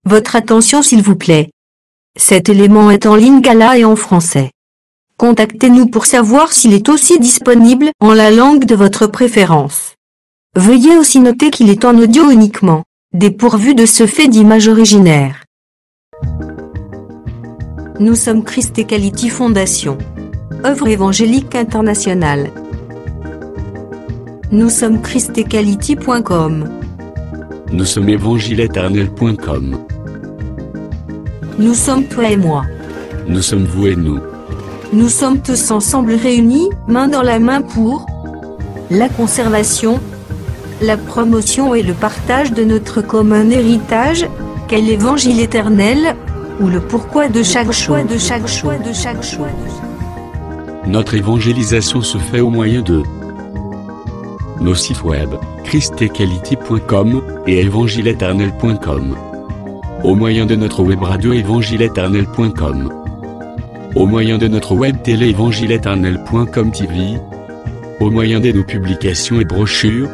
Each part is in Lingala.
Votre attention s'il vous plaît. Cet élément est en lingala et en français. Contactez-nous pour savoir s'il est aussi disponible en la langue de votre préférence. Veuillez aussi noter qu'il est en audio uniquement, dépourvu de ce fait d'image originaire. Nous sommes Christ Equality Fondation. Œuvre évangélique internationale. Nous sommes christequality.com. Nous sommes évangile-éternel.com. Nous sommes toi et moi. Nous sommes vous et nous. Nous sommes tous ensemble réunis, main dans la main pour la conservation, la promotion et le partage de notre commun héritage, qu'est l'évangile éternel, ou le pourquoi de chaque choix. Notre évangélisation se fait au moyen de nos sites web, christequality.com et évangile-éternel.com. Au moyen de notre web radio évangile-éternel.com. Au moyen de notre web télé évangile-éternel.com TV. Au moyen de nos publications et brochures.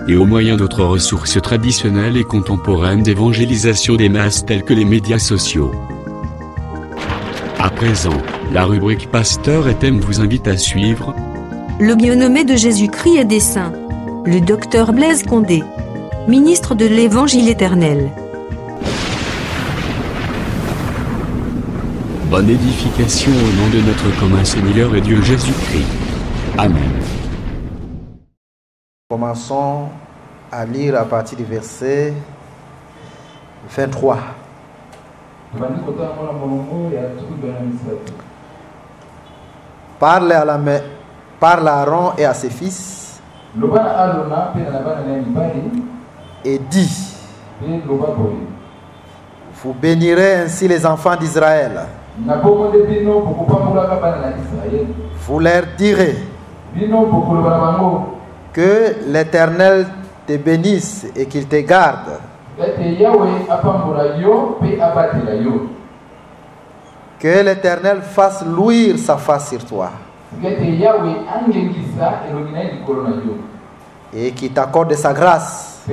Et au moyen d'autres ressources traditionnelles et contemporaines d'évangélisation des masses telles que les médias sociaux. À présent, la rubrique Pasteur et thème vous invite à suivre le bien-aimé de Jésus-Christ et des saints, le docteur Blaise Condé, ministre de l'Évangile éternel. Bonne édification au nom de notre commun Seigneur et Dieu Jésus-Christ. Amen. Commençons à lire à partir du verset 23. Parle à Aaron et à ses fils et dis: vous bénirez ainsi les enfants d'Israël. Vous leur direz que l'Éternel te bénisse et qu'il te garde. Que l'Éternel fasse luire sa face sur toi et qu'il t'accorde sa grâce.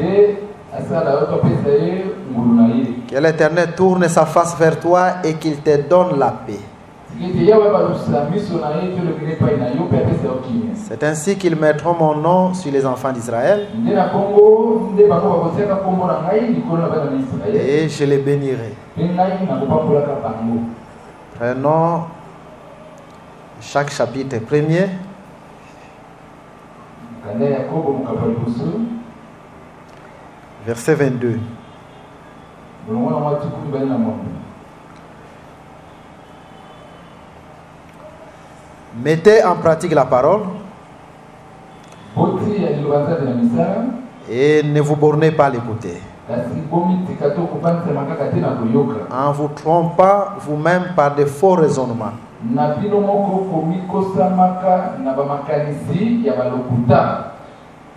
Que l'Éternel tourne sa face vers toi et qu'il te donne la paix. C'est ainsi qu'ils mettront mon nom sur les enfants d'Israël et je les bénirai. Prenons chaque chapitre premier. Verset 22. Mettez en pratique la parole et ne vous bornez pas à l'écouter, en vous trompant vous-même par de faux raisonnements.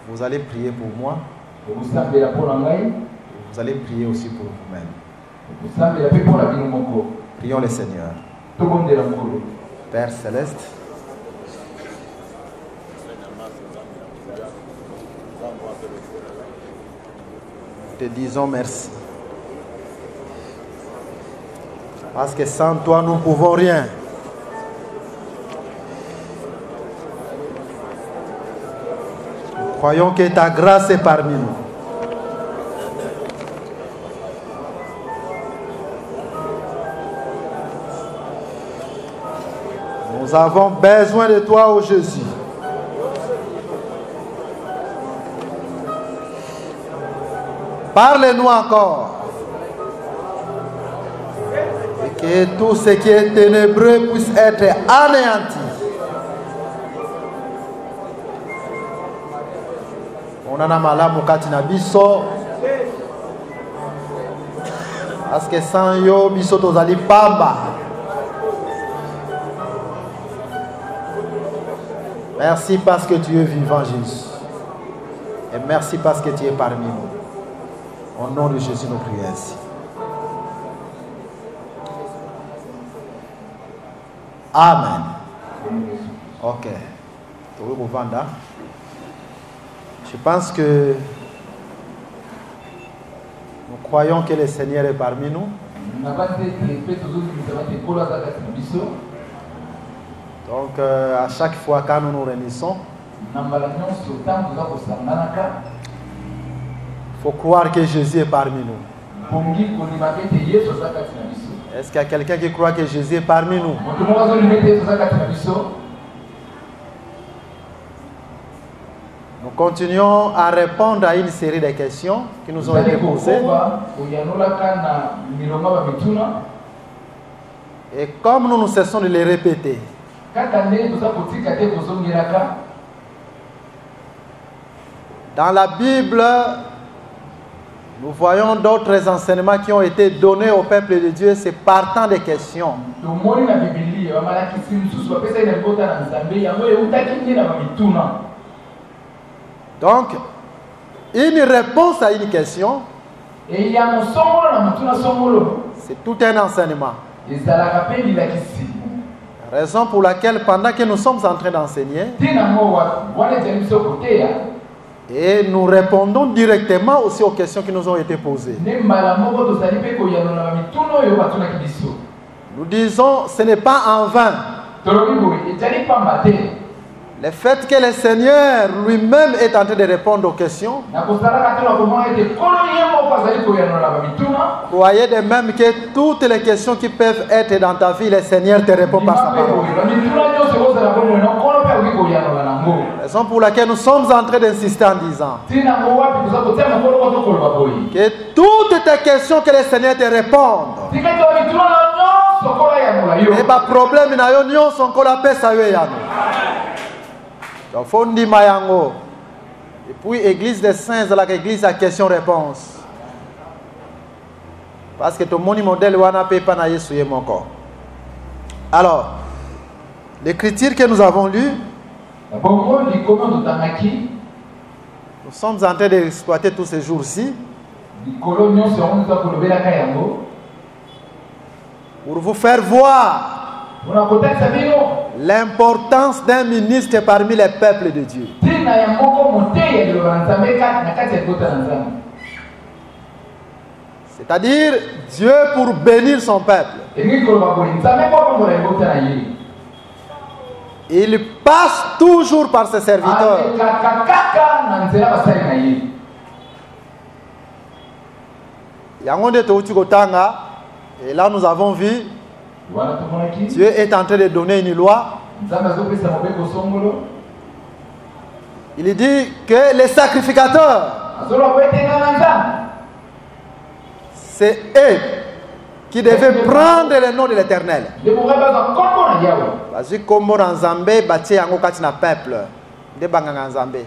Vous allez prier pour moi. Vous allez prier aussi pour vous-même. Prions le Seigneur. Père Céleste, te disons merci. Parce que sans toi, nous ne pouvons rien. Nous croyons que ta grâce est parmi nous. Nous avons besoin de toi, ô Jésus. Parle-nous encore. Et que tout ce qui est ténébreux puisse être anéanti. On en a malamu kati na biso. Parce que sans yo biso tozali pamba. Merci parce que tu es vivant, Jésus. Et merci parce que tu es parmi nous. Au nom de Jésus, nous prions ainsi. Amen. Ok. Je pense que nous croyons que le Seigneur est parmi nous. Donc à chaque fois quand nous nous réunissons, il faut croire que Jésus est parmi nous. Est-ce qu'il y a quelqu'un qui croit que Jésus est parmi nous? Nous continuons à répondre à une série de questions qui nous ont été posées. Et comme nous cessons de les répéter, dans la Bible, nous voyons d'autres enseignements qui ont été donnés au peuple de Dieu, c'est partant des questions. Donc, une réponse à une question, c'est tout un enseignement. Raison pour laquelle, pendant que nous sommes en train d'enseigner, et nous répondons directement aussi aux questions qui nous ont été posées. Nous disons, ce n'est pas en vain. Le fait que le Seigneur lui-même est en train de répondre aux questions, croyez de même que toutes les questions qui peuvent être dans ta vie, le Seigneur te répond par sa parole. Raison pour laquelle nous sommes en train d'insister en disant que toutes tes questions que le Seigneur te réponde, et pas problème, donc, Fondi Mayango. Et puis, Église des Saints, c'est l'église à question-réponse. Parce que tout le monde modèle wana peut pas naïe souiller mon corps. Alors, l'écriture que nous avons lue, nous sommes en train d'exploiter tous ces jours-ci pour vous faire voir l'importance d'un ministre parmi les peuples de Dieu. C'est-à-dire Dieu pour bénir son peuple. Il passe toujours par ses serviteurs. Et là nous avons vu Dieu est en train de donner une loi. Il dit que les sacrificateurs, c'est eux qui devaient prendre le nom de l'Éternel. Parce que comme dans Zambé, bâti yango kati na peuple, de banganga Zambé.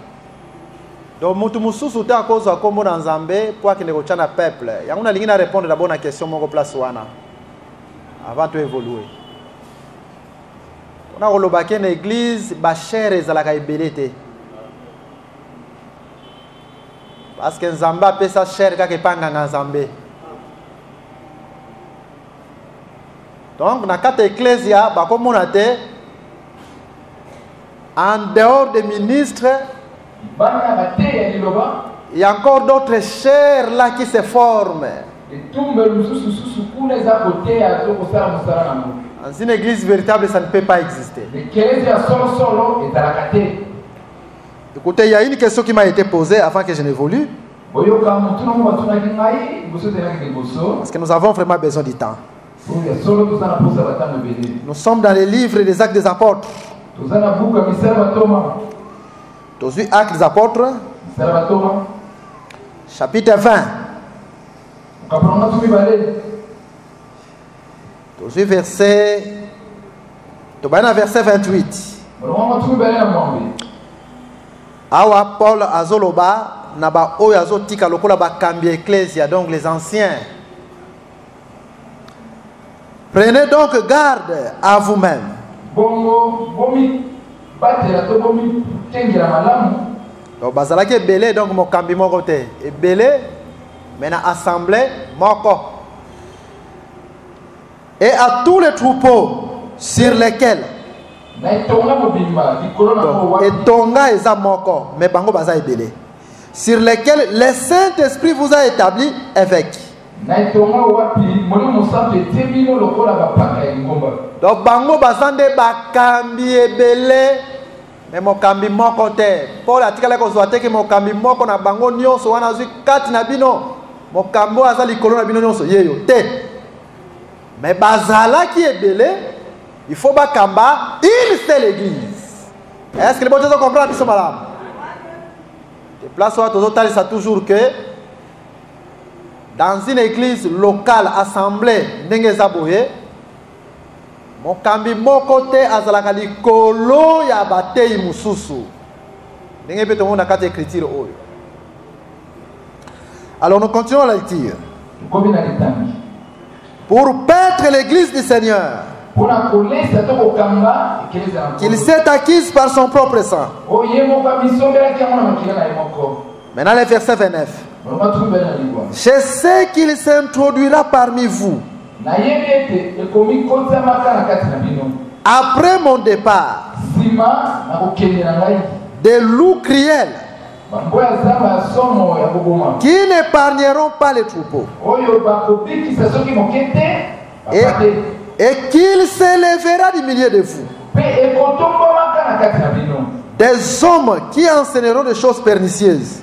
Donc mutu mususu ta cause comme dans Zambé pour que ne kochana peuple. Yango na lingi na répondre d'abord na question moko place wana. Avant de évoluer. On a relobaké une église, bachère ezalaka ebelete. Parce que Nzamba peut sa chère kaka panga na Nzambé. Donc na kata ecclésia ba komona te en dehors des ministres, il y a encore d'autres chairs là qui se forment. Dans une église véritable, ça ne peut pas exister. Écoutez, il y a une question qui m'a été posée avant que je n'évolue. Parce que nous avons vraiment besoin du temps. Nous sommes dans les livres des Actes des Apôtres. Actes des Apôtres, chapitre 20. Verset 28. Awa Paul azoloba naba oyo azotika lokola bakambi ecclésia, donc les anciens. Prenez donc garde à vous-même. Donc bazalaki belé donc mokambi moko te et belé mais na assemblée moko. Et à tous les troupeaux sur lesquels et tonga eza moko mais bango baza ebele sur lesquels le Saint-Esprit vous a établi évêque. Donc bango bazande bakambi ebele mais mokambi moko te. Paul atikala ko zoate ke mokambi moko na bango nyonso wana zwi kati na bino. Mokambo aza likolo na bino nyonso yeyo te. Mais bazala qui ebele, il faut bakamba une seule église. Est-ce que les gens comprennent ce malam? De place où ça toujours que dans une église locale, assemblée, Nengezaboye, mokambi mokote azalaka likolo ya batei mususu. Nenge pe tout le monde a quatre écritures oyo. Alors nous continuons à la lecture. Pour paître l'église du Seigneur, qu'il s'est acquise par son propre sang. Maintenant le verset 29. Je sais qu'il s'introduira parmi vous après mon départ des loups cruels qui n'épargneront pas les troupeaux et qu'il s'élèvera du milieu de vous des hommes qui enseigneront des choses pernicieuses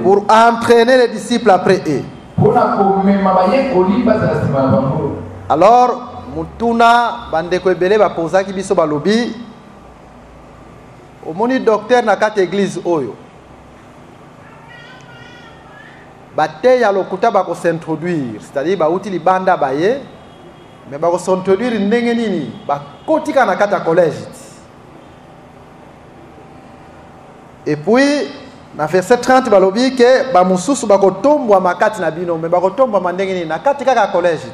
pour entraîner les disciples après eux. Alors mutuna bandeko ebele bapozaki biso balobi omoni docteur na kati église oyo bate ya lokuta bako s'introduire, c'est-à-dire bauti libanda baye mais bako s'introduire ndenge nini bakotika na kati ya collège. Et puis na verset 30 balobi ke ba mususu bako tombwa makati na bino mais bako tombwa mandenge nini na kati kaka collège.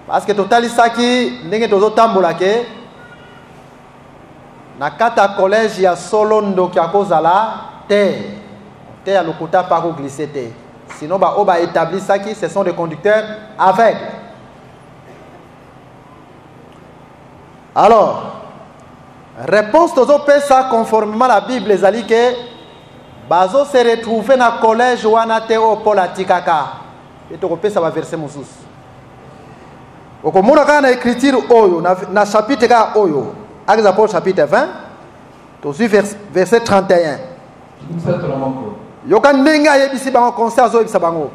Parce que totali saki ndenge tozo tambola ke na kata collège ya solo ndoki akozala te ya lokuta pa ko glisser te. Sinon ba oba établi saki ce sont des conducteurs aveugles. Alors réponse tozo pesa conformément à la Bible ezali ke bazo se retrouver na collège wana te o polatikaka et to pesa ba verset mosusu. Okomona kana na écriture oyo na chapitre ka oyo Actes Apôtres chapitre 20 to verset 31. Yoka ndenge yebisi bango conseil zo yebisa bango.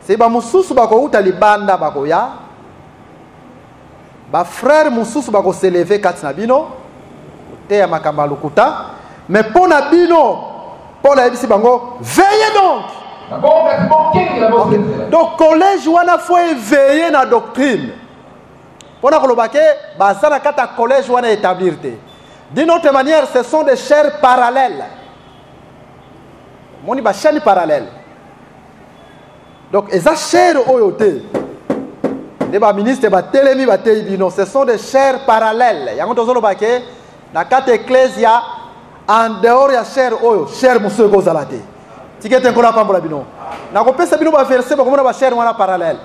C'est ba mususu bako uta libanda bako ya ba frère mususu bako s'élever kati na bino te ya makamba lokuta mais pona bino Paul yebisi bango veillez donc. Donc collège wana faut éveiller na doctrine. Pona kolobake bazana kata collège wana établir te. D'une autre manière, ce sont des chaires parallèles. Moni ba chaîne parallèle. Donc eza chaires oyote. Deba ministre ba telemi ba teibino, ce sont des chaires parallèles. Yango tozolo bake na kata ecclesia en dehors ya chaire oyo, chaire musu ko zalate. Tikete nkona pambola bino. Na ko pesa bino ba verset ba komona ba chaire wana parallèle.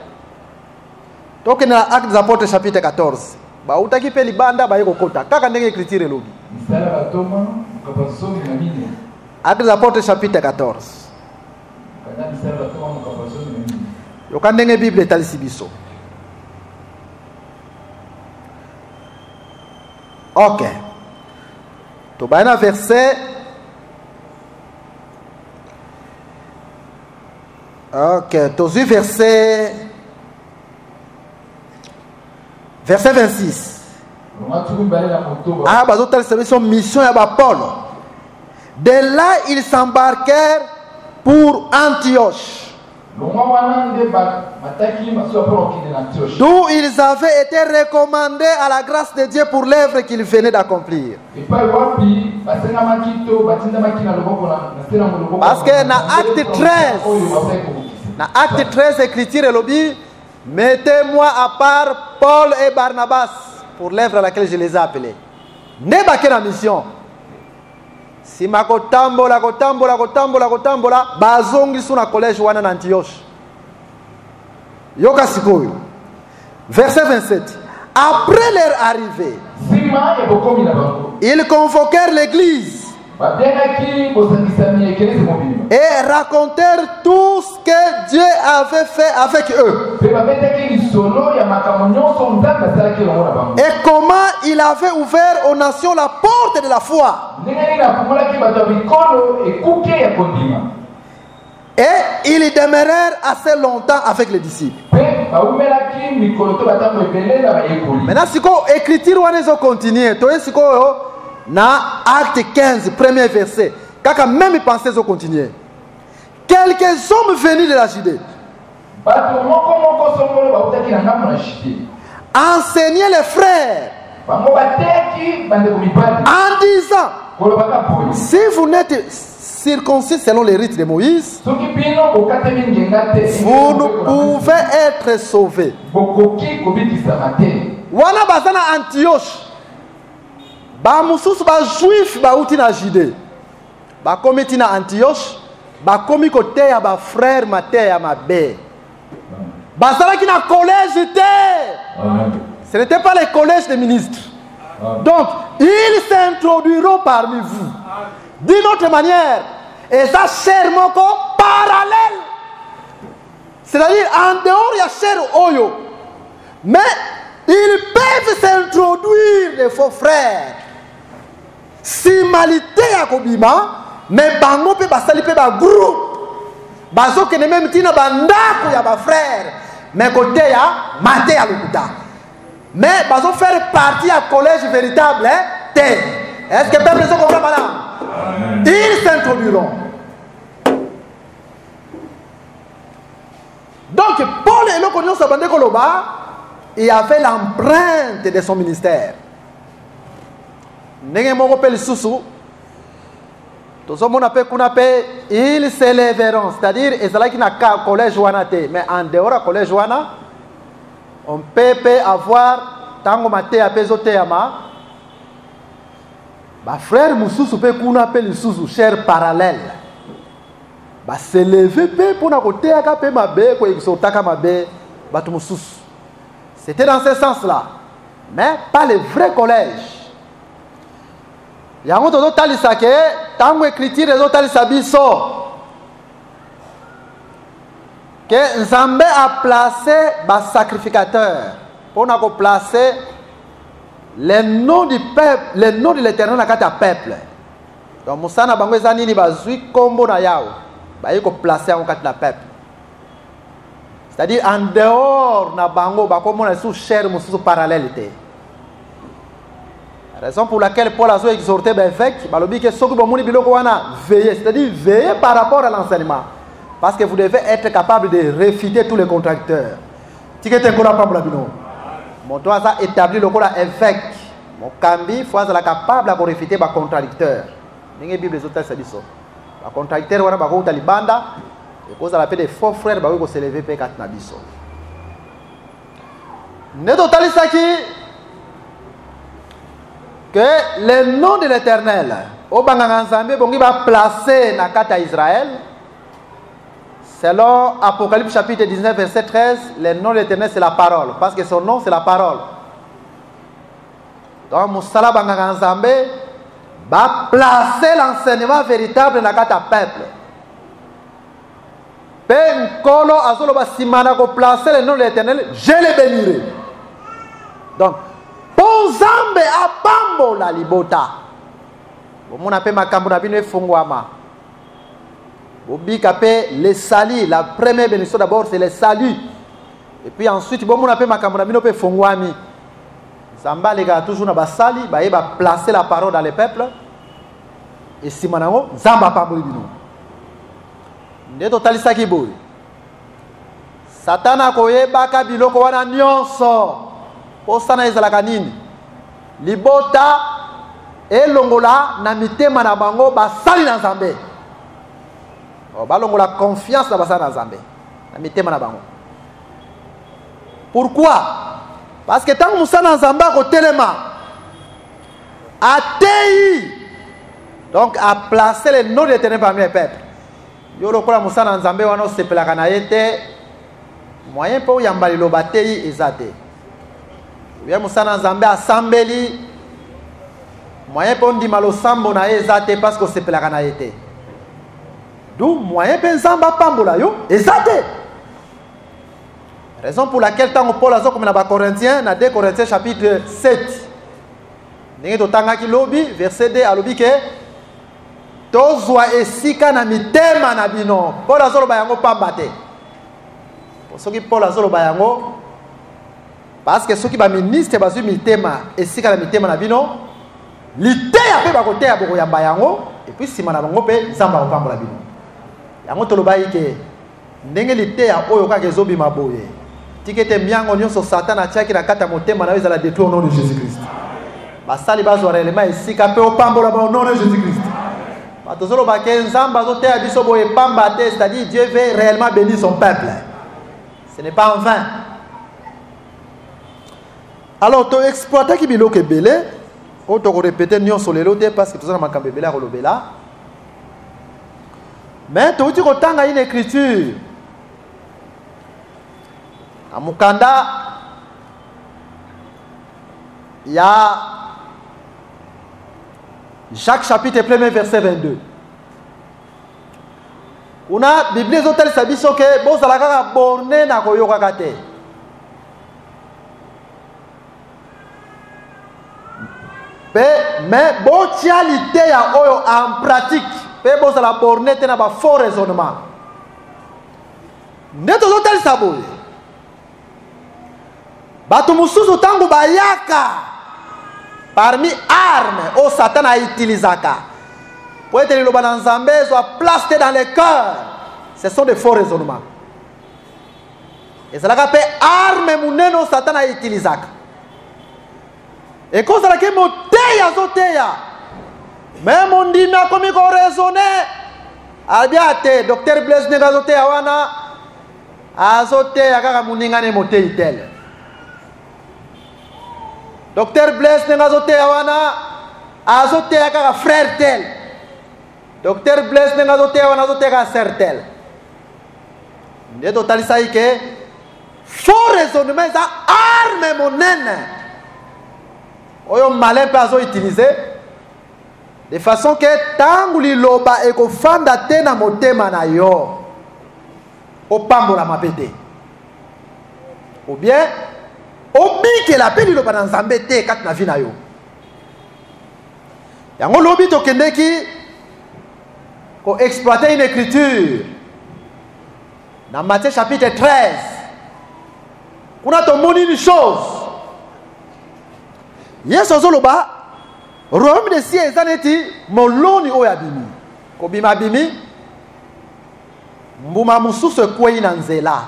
Donc dans Actes des Apôtres chapitre 14. Ba utaki pe libanda ba yeko kota. Kaka ndenge écriture lobi. Actes des Apôtres chapitre 14. Yoka ndenge Bible etalisi biso. OK. To ba na verset OK, to verset 26. Ah, bazotal service mission ya ba Paul. De là ils s'embarquèrent pour Antioche. D'où ils avaient été recommandés à la grâce de Dieu pour l'œuvre qu'ils venaient d'accomplir. Parce que dans Acte 13, écriture lobby, mettez-moi à part Paul et Barnabas pour l'œuvre à laquelle je les ai appelés. Ne pas que la mission. Si ma kotambola, bazongi sur la collège wana na Antioche. Yoka sikoyo. Verset 27. Après leur arrivée, ils convoquèrent l'église Et racontèrent tout ce que Dieu avait fait avec eux. Et comment il avait ouvert aux nations la porte de la foi. Et ils demeurèrent assez longtemps avec les disciples. Maintenant, si l'écriture va continuer, dans Acte 15, premier verset, quand même pensées ont continué. Quelques hommes venus de la Judée enseignaient les frères en disant: si vous n'êtes circoncis selon les rites de Moïse, vous ne pouvez être sauvés. Wana bazana Antioche, ba mususu ba juif ba uti na Judée, ba komiti na Antioche, ba komi kote ya ba frère maté ya mabe. Bazala ki na collège était. Ce n'était pas les collèges des ministres. Donc, ils s'introduiront parmi vous. D'une autre manière, et ça cher moko parallèle. C'est-à-dire en dehors il y a cher oyo. Mais ils peuvent s'introduire les faux frères. Simalité à Kobima, mais bango pe basali pe ba groupe. Bazo que ne même tina bandako ya ba frère. Mais côté ya maté ya lukuta. Mais bazo faire partie à collège véritable hein. Est-ce que peuple se comprend madame? Ils s'introduiront. Donc Paul et l'Okonyo Sabande Koloba, il avait l'empreinte de son ministère. Ils s'élèveront, c'est-à-dire ils n'a qu'un collège Wanate, mais en dehors du collège Wana, on peut avoir tango maté à Pezoteama. Ma frère Moussou peut qu'on appelle Moussou cher parallèle. Bah s'élever pour na côté à capé ma bé quoi ils sont taka ma bé batu Moussou. C'était dans ce sens-là, mais pas le vrai collège. Il y a un autre talisa que tant écriture les autres talisa biso que Nzambe a placé bas sacrificateur pour na ko placer les noms du peuple, les noms de l'Éternel na kata peuple. Donc Moussa na bango ezani ni bazui kombo na yao, ba yiko placer en kata na peuple. C'est-à-dire en dehors na bango ba komo na sous cher mususu parallèle. Raison pour laquelle Paul a exhorté l'évêque, balobi que soki bomoni biloko wana veiller, c'est-à-dire veiller par rapport à l'enseignement, parce que vous devez être capable de réfuter tous les contradicteurs. Tikete kola pabla bino. Mon doit ça établir le kola évêque. Mon kambi faut être capable de réfuter les contradicteurs. Ninge Bible les autres ça dit ça. Les contradicteurs wana ba ko talibanda et cause à la paix des faux frères ba ko s'élever pe kat na biso. Ne totalisa ki que le nom de l'Éternel, au Banganzambe, bon, il va placer dans Kata Israël. Selon Apocalypse chapitre 19, verset 13, le nom de l'Éternel c'est la parole, parce que son nom c'est la parole. Donc, Moussala Banganzambe va placer l'enseignement véritable dans Kata peuple. Ben Kolo Azolo Basimana ko placer le nom de l'Éternel, je le bénirai. Donc, Bonzambe apambo la libota. Bon appelle makambo na bino efongwama. Bobi kapé les salis, la première bénédiction d'abord c'est les saluts. Et puis ensuite bon appelle makambo na bino pe fongwami. Zamba les gars toujours na basali, ba yeba placer la parole dans les peuples. Et simanango zamba apambo bino. Nde totalisa ki boy. Satana koyeba ka biloko wana nyonso. Osana ezalaka nini libota elongola na mitema na bango basali na Nzambe balongola confiance na basali na Nzambe na mitema na bango. Pourquoi? Parce que tant Moussa na Nzambe ko telema atei donc a placé le nom de l'Éternel parmi les peuples. Yo lokola Moussa na Nzambe wana sepelaka na yete moyen po yamba liloba tei ezate. Bien Moussa na Nzambe asambeli moyen pour dire malo sambo na ezate parce que c'est pelaka na été. D'où moyen pensamba pambola yo ezate. Raison pour laquelle tant Paul a comme dans Corinthiens, dans 2 Corinthiens chapitre 7. Ninge to tanga ki lobi verset 2 a lobi ke tozwa esika na mitema na bino. Paul azolo ba yango pamba te. Pour ceux qui Paul azolo ba yango parce que ceux qui ba ministre bazu mitema esika na mitema na bino liteya pe ba koteya boko yamba yango et puis sima na bango pe nzamba ko pambola bino. Yango to loba yike ndenge liteya oyo ka kezobi maboye. Tikete miango nyonso Satan atiaki na kata motema na yo ezala détruire au nom de Jésus-Christ. Basali bazo réellement esika pe opambola au nom de Jésus-Christ. Batozolo ba ke nzamba zoteya biso boye pamba te, c'est-à-dire Dieu veut réellement bénir son peuple. Ce n'est pas en vain. Alors to exploiter ki biloko ebele, o to ko répéter nyonso lelo te parce que tozana makambe ebele ko lobela. Mais to uti ko tanga une écriture. À Mukanda, il y a Jacques chapitre 1 verset 22. On a Bible zotel sabiso ke bo salaka borné na koyoka kate. Mais bo tialité ya oyo en pratique. Pe bo sala borné te na ba faux raisonnement. Neto zotel saboye. Bato mususu tangu bayaka parmi armes au Satan a utilisé. Pour être le bananzambe soit placé dans les cœurs. Ce sont des faux raisonnements. Et cela appelle armes muneno Satan a utilisé. Et quand ça la que moteya zoteya. Même on dit na comme ko raisonner. Albiate docteur Blaise nega zoteya wana azoteya kaka muninga ne moteyi tel. Docteur Blaise n'est pas wana azote kaka frère tel. Docteur Blaise n'est pas wana azote kaka sœur tel. Nde totalisa ike faux raisonnement za arme monene. Oyo malin pe azo utiliser de façon que tangu liloba eko fanda te na motema na yo. O pambola mapete. Ou bien obi ke la peli lo bananzambe te kat na vie na yo. Yango lobi to kendeki ko exploiter une écriture. Dans Matthieu chapitre 13. Kuna to moni une chose. Yesu zoloba royaume de cieux ezaneti moloni oya bimi. Ko bima bimi mbuma mususu kwei na nzela.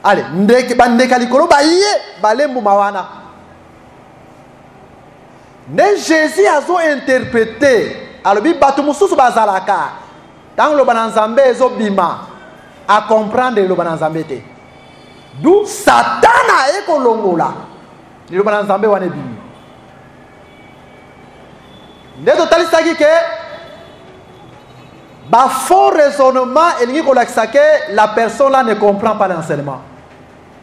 Allez, ndeke bandeka likolo ba ye balembu mawana. Ne Jésus a zo interprété alobi batu mususu bazalaka. Tant lo bananzambe ezo bima a comprendre lo bananzambe te. D'où Satan a ekolongola. Lo bananzambe wane bimi. Ne totalisaki ke ba faux raisonnement elingi kolakisa ke la personne là ne comprend pas l'enseignement.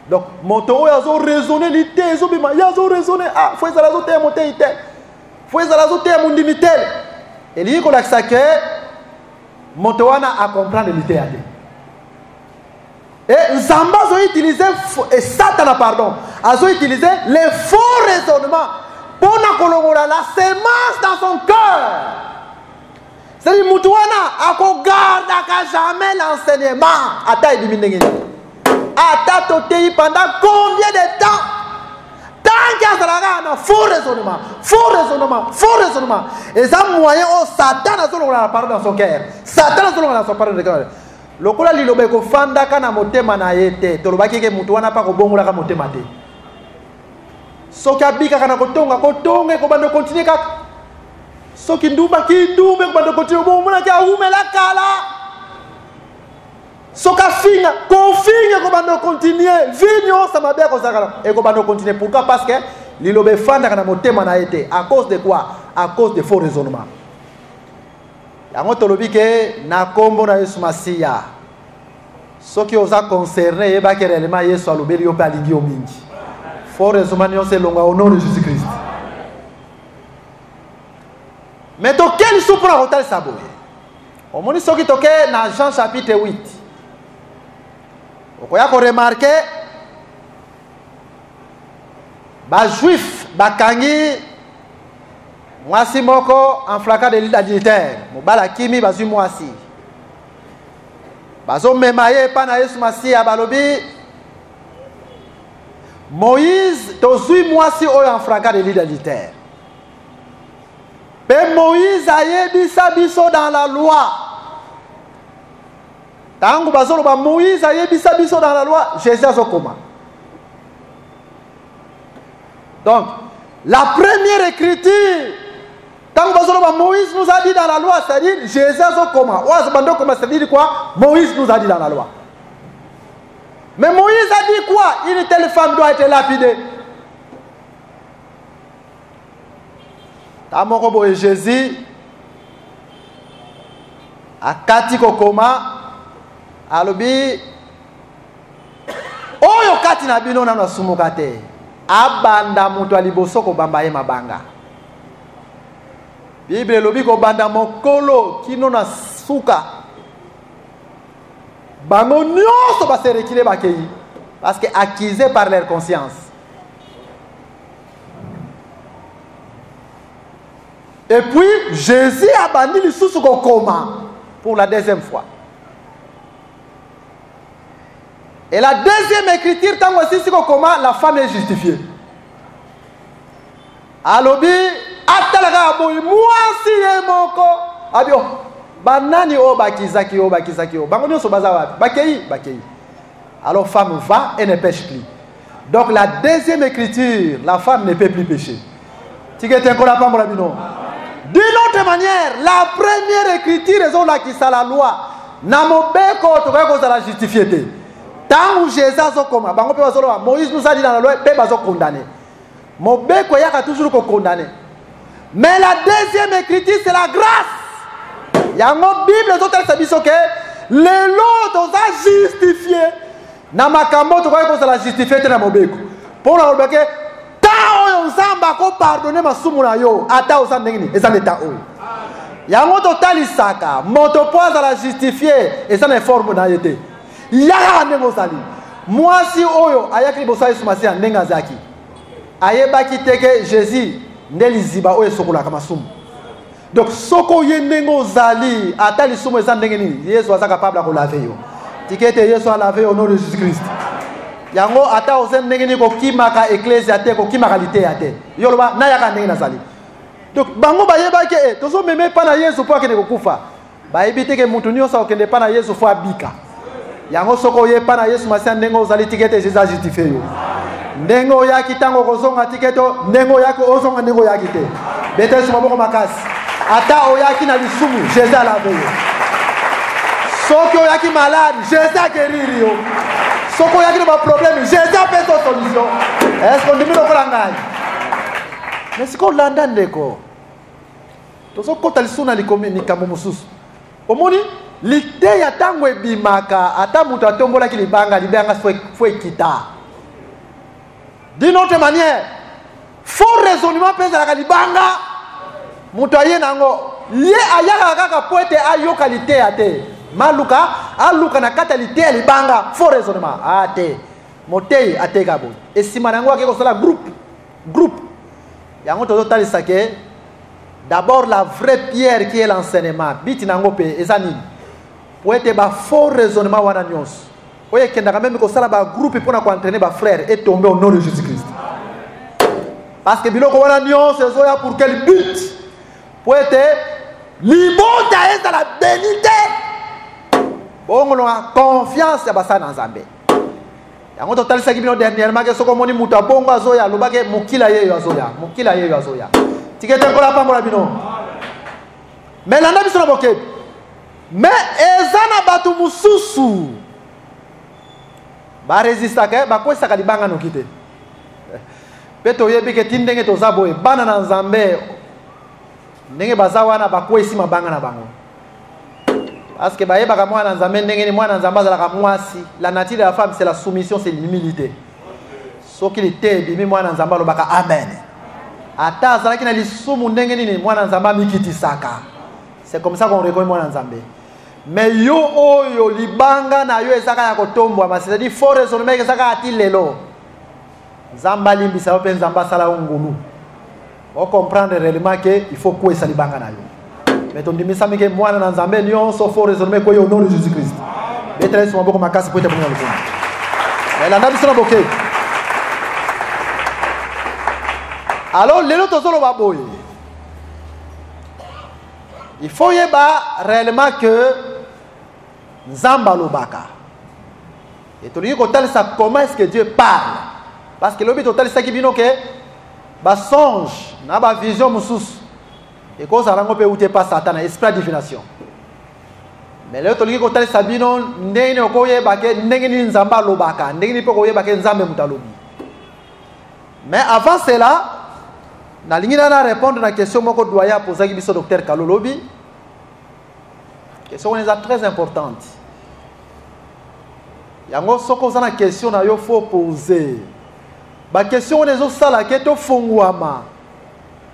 Donc, moto a raisonné l'ité, il a raisonné, ah, faut ça la zoter monter ité. Faut ça la zoter mon dimitel. Et lui qu'on a que moto a comprendre l'ité à et Zamba a utilisé et Satan pardon, a utilisé les faux raisonnements pour na la semence dans son cœur. C'est-à-dire Moutouana a qu'on garde jamais l'enseignement à taille du Attends, pendant combien de temps? Tant qu'il y a un faux raisonnement. Et ça, moyen, Satan a la parole dans son cœur. Satan a la parole dans son cœur. Le cola li lobe ko fanda kana motema na yete. To lobaki ke mutu wana pa ko bongola ka motema te. Soki bika kana ko tonga ko bando continuer ka. Soki ndumba ki ndumbe ko bando continuer bo mona ka umela kala. Soka finga, confinga ko bando continuer, vigno ça m'a bien consacré et ko bando continuer pourquoi parce que lilobe fanda kana motema na été à cause de quoi? À cause de faux raisonnements. Yango tolobi ke na kombo na Yesu Masiya. Soki oza concerné eba ke réellement Yesu alobeli yo pa lingi o mingi. Faux raisonnement yo se longa au nom de Jésus-Christ. Mais toke lisu pour la hotel saboye. Au moni soki toke na Jean chapitre 8. Okoya ko remarquer ba juif bakangi mwasi moko en fracas de l'île d'adultère. Mobala kimi bazu mwasi. Bazo memaye pa na Yesu Masia balobi Moïse tozui mwasi oyo en fracas de l'île d'adultère. Mais Moïse a yebisa biso dans la loi. Tangu bazolo ba Moïse a yebisa biso dans la loi, Jésus azokoma. Donc, la première écriture, tangu bazolo ba Moïse nous a dit dans la loi, c'est-à-dire Jésus azokoma. Oazabando koma, c'est-à-dire quoi? Moïse nous a dit dans la loi. Mais Moïse a dit quoi? Une telle femme doit être lapidée. Tamoko et Jésus a kati kokoma alobi oyo kati na bino na sumuka te abanda mutu aliboso ko bamba ye mabanga. Bible lobi ko banda mokolo kino na suka bango nyonso ba se rekile bakei parce que accusés par leur conscience. Et puis, Jésus a banni le sous-coma pour la deuxième fois. Et la deuxième écriture, tant que coma, la femme est justifiée. Alobi, atalaga boy, moi si et moko, abio, banani o bakizaki o bakizaki o, bangonio so bazawa, bakei. Alors femme va et ne pêche plus. Donc la deuxième écriture, la femme ne peut plus pécher. Tigete encore la femme rabino. D'une autre manière, la première écriture, raison là qui ça la loi, namobeko to ko la justifié. Tant où Jésus a comme bango pe bazolo Moïse nous a dit dans la loi pe bazo condamné. Mobeko yaka toujours ko condamné. Mais la deuxième écriture c'est la grâce. Yango Bible total sabiso que les lois sont justifiés. Na makambo to ko la justifié na mobeko. Pour la lobeke oyo nzamba ko pardonner masumu na yo ata oza ndengini eza leta oyo yango totalisaka moto poza la justifier eza na forme na yete yaka ndenge ozali mwasi oyo ayaki liboso Yesu Masia ndenge azaki ayebaki teke Jésus nde liziba oyo esokolaka masumu. Donc soko ye ndenge ozali ata lisumu eza ndenge nini Yesu aza capable ya kolave yo tikete Yesu alave au nom de Jésus-Christ. Yango ata ozen ndenge ko kimaka ecclesia te ko kimaka lité ate yoloba na yaka ndenge nazali. Donc bango bayeba ke tozo meme pa na Yesu po akende kokufa bayebi te ke mutu nyonso okende pa na Yesu fo abika yango soko ye pa na Yesu Masia ndenge ozali tikete Jésus justifie yo ndenge oyaki tango kozonga tiketo ndenge oyaki ozonga ndenge oyaki te bete suma moko makasi ata oyaki na lisumu Jésus alave yo soki oyaki malade Jésus a guéri yo. Soko yaki na problème, Jésus a fait son solution. Est-ce qu'on dit nous pour l'engager? Mais c'est qu'on l'entend ndeko. To so kota lisuna likominika momususu. Omoni l'idée ya tango ebimaka ata mutu atombola ki libanga faut ekita. D'une autre manière, faux raisonnement pesa la libanga mutu aye nango ye ayaka kaka poete ayo qualité ate. Maluka aluka na katalité libanga faux raisonnement ate motei ate gabo et si manango akeko sala groupe yango to totalisa ke d'abord la vraie pierre qui est l'enseignement biti nango pe ezani pour être ba faux raisonnement wana nyonso oye kenda même ko sala ba groupe pour na ko entraîner ba frère et tomber au nom de Jésus-Christ parce que biloko wana nyonso ezoya pour quel but pour être libota est à la bénité. On a confiance à Bassa Nzambe. Yango totalisa kibino dernièrement que soko moni muta bongo azoya lobake mukila yeyo azoya. Tikete ngola pambola bino. Mais landa biso na boke. Mais ezana batu mususu. Ba resista ke ba kwesa kalibanga no kite. Peto yebi ke tindenge to zaboe bana na Nzambe. Ndenge bazawana ba kwesi mabanga na bango. Parce que baye baka mwana nzambe ndenge ni mwana nzamba zalaka mwasi la nature de la femme c'est la soumission c'est l'humilité soki lité bimi mwana nzamba lobaka amen ata azalaki na lisumu ndenge nini mwana nzambe amikitisaka. C'est comme ça qu'on reconnaît mwana nzambe. Mais yo oyo libanga na yo ezaka ya kotombwa, c'est-à-dire faut raisonner que ezaka ati lelo. Nzamba limbisa open nzamba sala ngulu. On comprendre réellement que il faut quoi ça libanga na yo. Mais ton dimisa mike mwana na nzambe nyo so faut raisonner ko yo au nom de Jésus-Christ. Betre so maboko makasi pour te prendre le temps. Mais la nabi sona boké. Alors lelo tozolo baboye. Il faut yeba réellement que Nzamba lobaka. Et tu dis ça comment est-ce que Dieu parle? Parce que l'objet total c'est qui bino que ba songe na ba vision mususu. Et cause ça rango pe ute pas Satan esprit de divination. Mais le toli total ça bino ndenge ko yeba ke ndenge ni Nzamba lobaka, ndenge ni pe ko yeba ke Nzambe mutalobi. Mais avant cela, na lingina na répondre à la question moko doya poser ki biso docteur Kalolobi. Question est très importante. Yango soko za na question na yo faut poser. Ba question les autres sala ke to fongwama.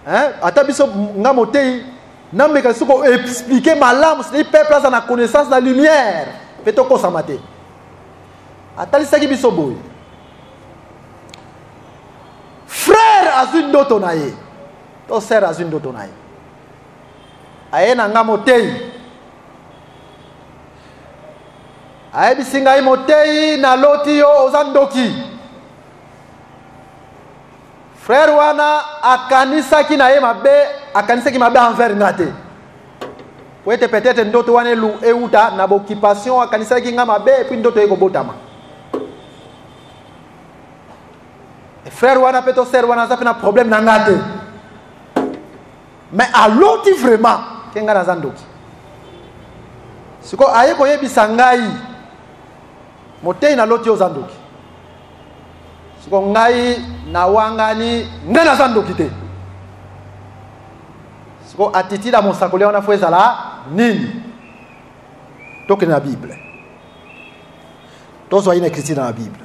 Hein? Ata biso nga motei na meka soko expliquer malamu c'est peuple za na connaissance la lumière. Peto ko samate. Ata lisaki biso boy. Frère azun doto na ye. To sœur azun doto na ye. Aye na nga motei. Ayebi singa imotei na loti yo ozandoki. Frère wana akanisa ki na ye mabe, akanisa ki mabe envers ngate. Pouete peut-être ndoto wana lu euta na occupation akanisa ki nga mabe et puis ndoto yeko botama. Frère wana peto sœur wana za na problème na ngate. Mais à loti vraiment kenga na zandoki. Siko aye ko yebisa ngai motei na loti ozandoki. Siko ngai na wangani ngana zandoki te. Siko atiti da monsakoli ona fo ezala nini? Toke na Bible. Tozo ina écrit dans la Bible.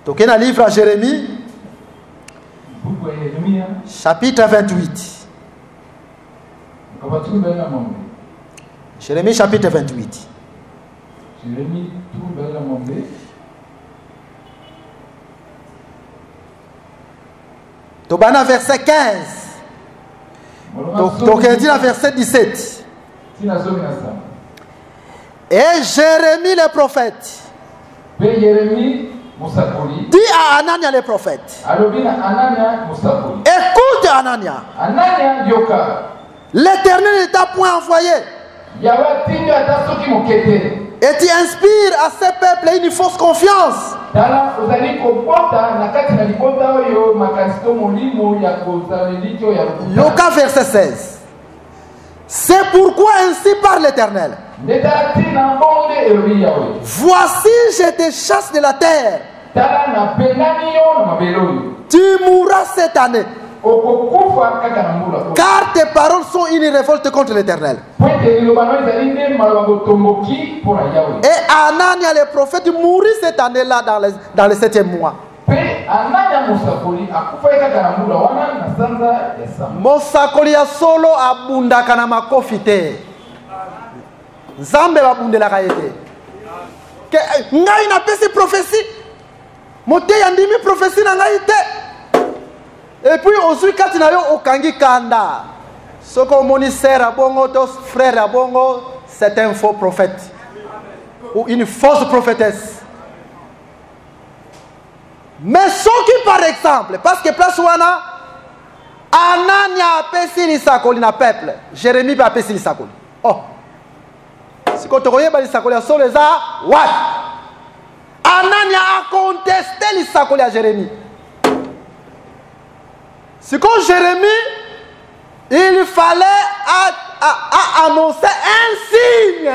Toke na livre à Jérémie chapitre 28. Jérémie chapitre 28. Tobana verset 15. Donc il dit la verset 17. Et Jérémie le prophète dit à Anania le prophète, écoute Anania, l'Éternel ne t'a point envoyé et tu inspires à ce peuple une fausse confiance. Yoka verset 16. C'est pourquoi ainsi parle l'Éternel. Voici je te chasse de la terre. Tu mourras cette année. Car tes paroles sont une révolte contre l'Éternel. Et Anania le prophète mourut cette année-là dans le 7e mois. Mosakoli ya solo abunda kana makofi te. Nzambe babundela kayete. Ke ngai na pesi prophétie. Mote yandimi prophétie na ngai te. Et puis ozui kati na yo okangi kanda. Soko moni sœur abongo to frère abongo, c'est un faux prophète ou une fausse prophétesse. Mais ce qui par exemple, parce que place wana Anania apesi lisakoli na peuple, Jérémie pa apesi lisakoli. Oh. Siko tokoyeba lisakoli ya solo eza what? Anania a contesté lisakoli à Jérémie. C'est quand Jérémie, il fallait annoncer un signe.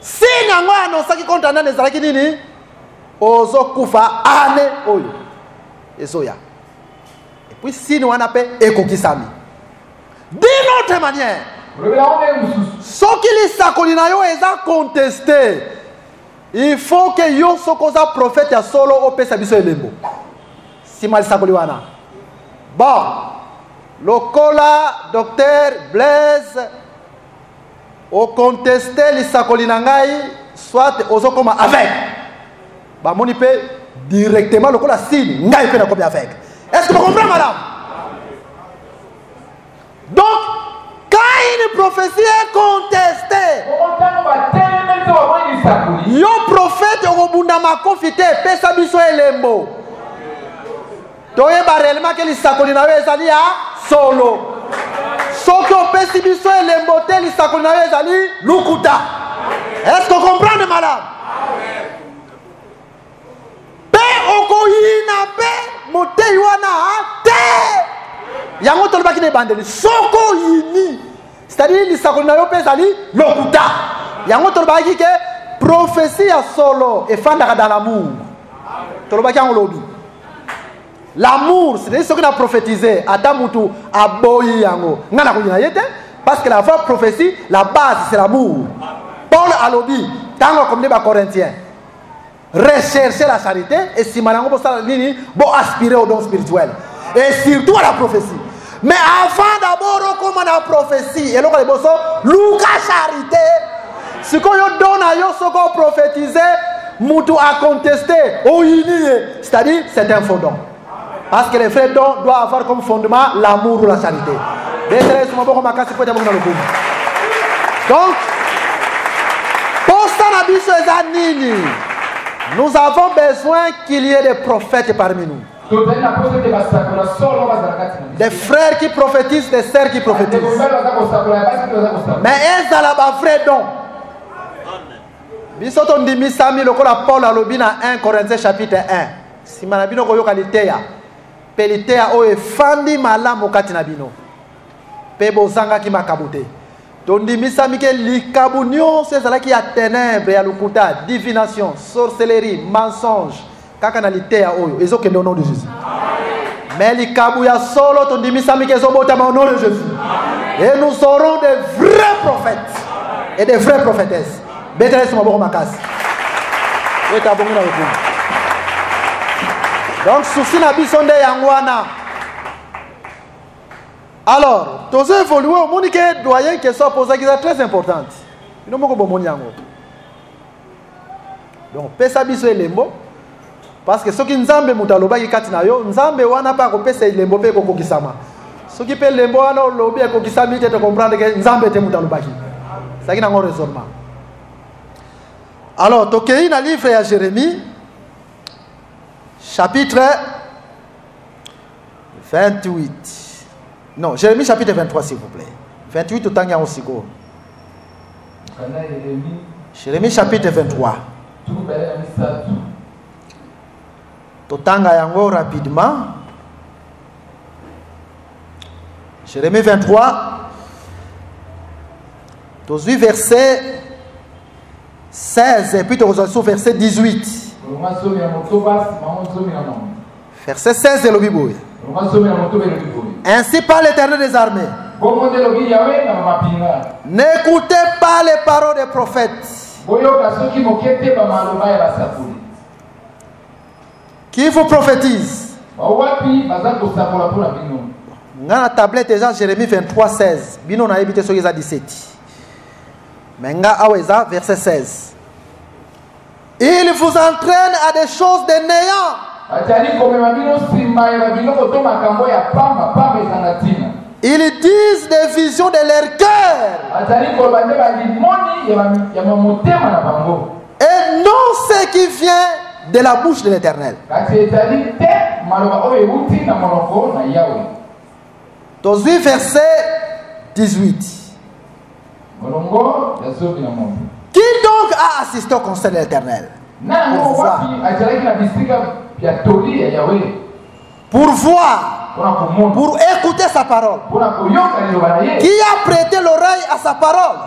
Signe en moi annoncer qui compte en ezalaki nini? Ozo kufa ane oyo. Ezoya. Et puis signe wana pe ekokisami. D'une autre manière. Ce qui les sakoli na yo eza contesté. Il faut que yo sokoza prophète ya solo opesa biso elembo. Simal Sakoliwana. Bon, Lokola, docteur Blaise, au contesté les Sakolinangai, soit aux comme avec. Bah, mon IP, directement, Lokola signe, n'a fait combien avec. Est-ce que vous comprenez, madame? Donc, quand une prophétie est contestée, yo prophète Robundama confité, pesa biso elembo. Toye réellement que les Sakolinawe ezali a solo. Soko pesi biso elembo te les Sakolinawe ezali lukuta. Est-ce que vous comprenez, madame? Pe okoyina pe motei wana te. Yango tolobaki ne bandeli. Soko yini. C'est-à-dire les Sakolinawe pe ezali lokuta. Yango tolobaki que prophétie à solo et fandaka dans l'amour. Tolobaki yango lobi. L'amour, c'est ce qu'on a prophétisé. Atamutu aboyi yango. Ngana koyina yete parce que la vraie prophétie, la base c'est l'amour. Paul a lobby, tango comme les Corinthiens. Rechercher la charité et si manango bo sala nini bo aspirer au don spirituel et surtout à la prophétie. Mais avant d'abord comme on a prophétie et donc les bosso luka charité. Ce qu'on yo donne à yo ce qu'on prophétisé, mutu a contesté au yini, c'est-à-dire c'est un faux don. Parce que les vrais dons doivent avoir comme fondement l'amour ou la charité. Donc, nous avons besoin qu'il y ait des prophètes parmi nous. Des frères qui prophétisent, des sœurs qui prophétisent. Mais elles ont la vraie don. Bisoto ndimi sami lokola Paul alobina 1 Corinthiens chapitre 1. Si manabino koyo kaliteya. Pelitea oe fandi malamu kati na bino. Pebo zanga ki makabute. Tondi misami ke likabu nyonso ezalaki ya ténèbres ya lukuta, divination, sorcellerie, mensonge. Kaka na litea oyo ezokende au nom de Jésus. Mais likabu ya solo tondi misami ke ezobotama au nom de Jésus. Et nous serons des vrais prophètes et des vraies prophétesses. Betere sumaboko makasi. Eta bongina okumu. Donc, souci n'a pas sonde yangwana. Alors, tous ces évolués, on dit que doyen qui sont posés qui sont très importantes. Il n'y a pas de bon yango. Donc, pesa biso elembo parce que ceux qui nzambe mutaloba ki katina yo, nzambe wana pa ko pesa elembo pe ko kokisama. Ceux qui pe elembo wana lobi ko kisami te comprendre que nzambe te mutaloba ki. Ça qui n'a pas de raisonnement. Alors, tokei na livre ya Jérémie chapitre 28. Non, Jérémie chapitre 23, s'il vous plaît. 28 au temps ya osiko. Jérémie chapitre 23. Totanga yango rapidement. Jérémie 23. Tozu verset 16 et puis tozu verset 18. Verset 16 de l'Obiboui. Ainsi parle l'Éternel des armées. N'écoutez pas les paroles des prophètes qui vous prophétisent. Dans la tablette déjà Jérémie 23, 16. Bino na ebité soyez à 17. Menga aweza verset 16. Il vous entraîne à des choses de néant. Ils disent des visions de leur cœur. Et non ce qui vient de la bouche de l'Éternel. Dans le verset 18. Qui donc a assisté au conseil de l'Éternel? Pour voir, pour écouter sa parole. Qui a prêté l'oreille à sa parole?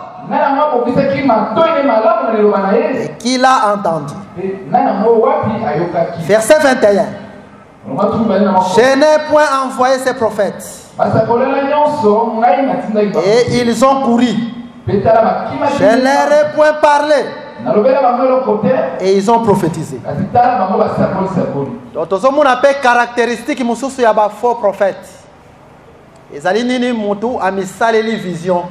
Et qui l'a entendu? Verset 21. Je n'ai point envoyé ces prophètes. Et ils ont couru. Je ne leur ai point parlé. Et ils ont prophétisé. Donc, tout le monde appelle caractéristique mususu ya ba faux prophète. Ezali nini mutu amisaleli vision.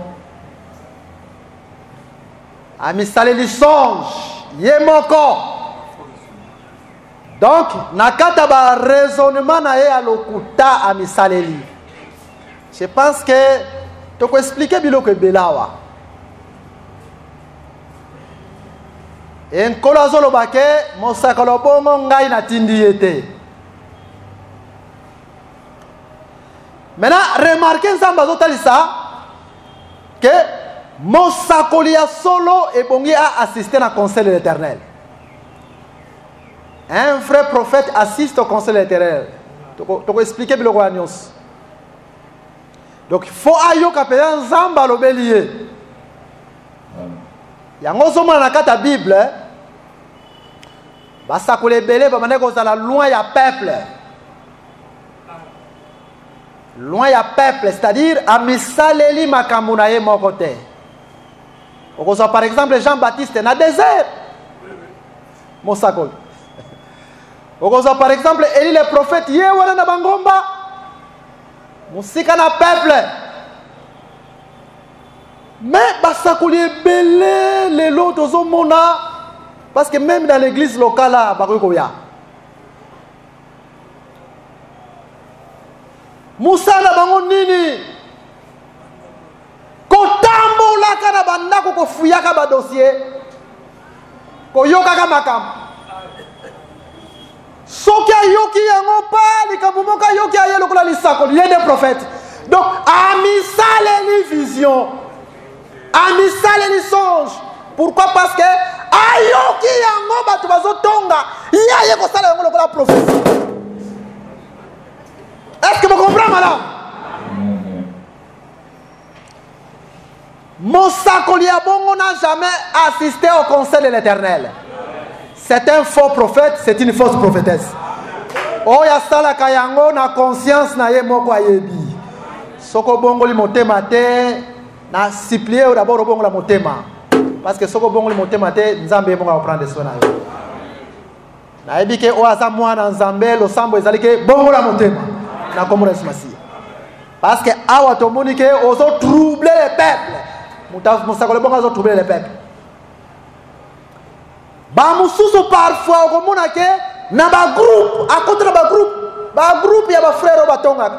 Amisaleli songe. Yemoko. Donc, nakata ba raisonnement na ye alokuta amisaleli. Je pense que tu peux expliquer biloko belawa. En kolazolo bake mosakalo bongo ngai na tindi ete. Maintenant, remarquez ça bazotalisa que mosakoli ya solo et bongi a assisté na conseil de l'Éternel. Un vrai prophète assiste au conseil de l'Éternel. Tu peux expliquer biloko ya nyos. Donc il faut ayoka pe nzamba lobelie. Yango soma na kata Bible. Basa kolebele ba mané kozala loin ya peuple. Loin ya peuple, c'est-à-dire amisaleli makambo na ye moko te. Okoza par exemple Jean-Baptiste na désert. Mosakol. Okoza par exemple Élie le prophète ye wana na bangomba. Musika na peuple. Mais basakoli belé les lots aux mona parce que même dans l'église locale là bakoya. Musa na bango nini? Kotambola kana bandako ko fuyaka ba dossier. Ko yoka ka makam. Soki yoki yango pa likamumoka yoki ayelo kola lisakoli les des prophètes. Donc amisale les visions. Amisale les songes. Pourquoi? Parce que ayoki yango batu bazotonga yaye ko sala yango lokola prophétie. Est-ce que vous comprenez madame? Moussa Koliabongo n'a jamais assisté au conseil de l'Éternel. C'est un faux prophète, c'est une fausse prophétesse. Oh ya sala kayango na conscience na ye moko ayebi. Soko bongo li motema te na supplier d'abord bongo la motema. Parce que soko bongo li motema te nzambe bongo va prendre soin na yo. Na yebi ke o aza mwana nzambe lo sambo ezali ke bongo la motema. Na komona simasi. Parce que awa to monike ozo troubler les peuples. Musakole bongo ozo troubler les peuples. Ba mususu parfois o komona ke na ba groupe à côté ba groupe ya ba frère ba tonga.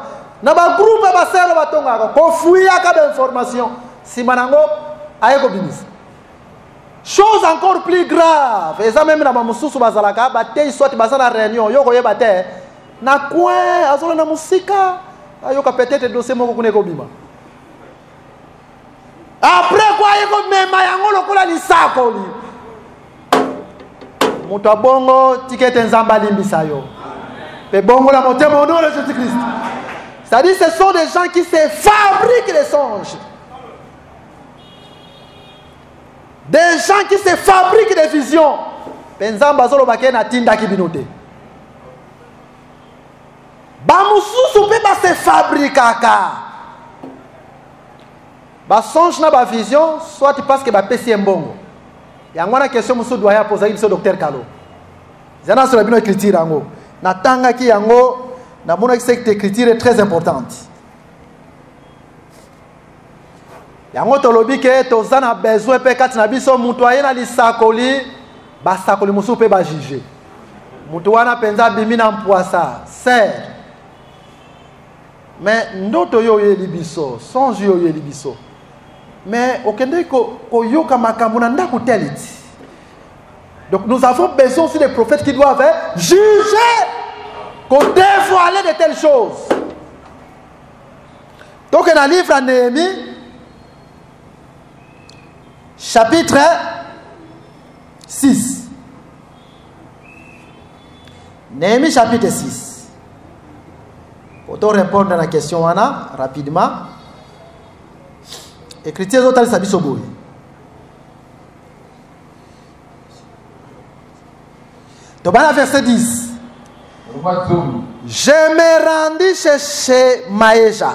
Na ba groupe ya ba sœur ba tonga ko fuya ka d'information. Si manango ayeko binis. Chose encore plus grave, et ça même na ba mususu bazalaka ba te soit bazala réunion yoko yeba te na coin azola na musika ayoka peut-être dossier moko kuneko bima. Après quoi yeko mema yango lokola lisako li. Muta bongo ticket nzamba limbisa yo. Pe bongo la motema au nom de Jésus-Christ. C'est-à-dire ce sont des gens qui se fabriquent les songes. Des gens qui se fabriquent des visions. Penzamba zolo bakena na tinda kibinote. Ba mususu pe ba se fabrikaka. Ba songe na ba vision soit parce que ba pesi mbongo. Yango na question musu doya poser biso docteur Kalo. Zana sur la bino écriture yango. Na tanga ki yango na mona ki cette écriture est très importante. Yango tolobi ke tozana besoin pe kati na biso mutu ayena lisakoli ba sakoli musu pe ba juger. Mutu wana penza bimi na mpoasa, serre. Mais ndoto yo ye libiso, songe yo ye libiso. Mais okende ko yoka makambo na ndako teliti. Donc nous avons besoin aussi des prophètes qui doivent juger, qu'on dévoiler de telles choses. Donc dans le livre de Néhémie, chapitre 6. Néhémie chapitre 6. Pour te répondre à la question rapidement. Écriture d'autres sabi soboui. Tobana verset 10. Je me rendis chez Maéja,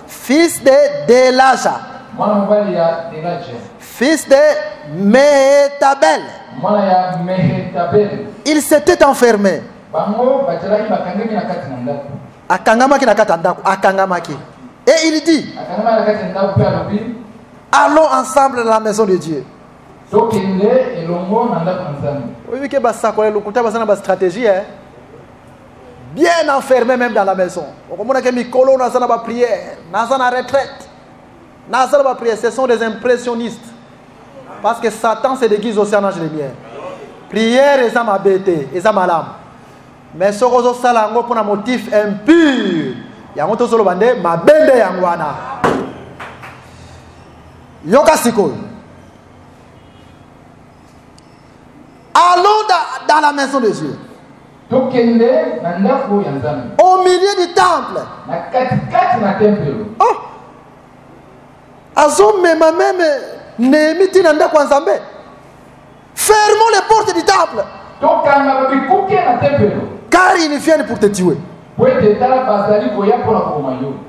fils de Delaja, fils de Mehétabel. Il s'était enfermé. Et il dit, allons ensemble dans la maison de Dieu. Oui, que une stratégie, hein? Bien enfermé même dans la maison. Ce sont des impressionnistes. Parce que Satan se déguise aussi en ange de lumière. Prière et ça m'a bêté, et ça m'a l'âme. Mais ce que ça là pour un motif impur. Yango to solo bande ma bende yangwana. Yoka siko. Allons dans la maison de Dieu. Au milieu du temple. Oh! Azom même Néhémie nanda kwa Nzambe. Fermons les portes du temple. Car ils viennent pour te tuer.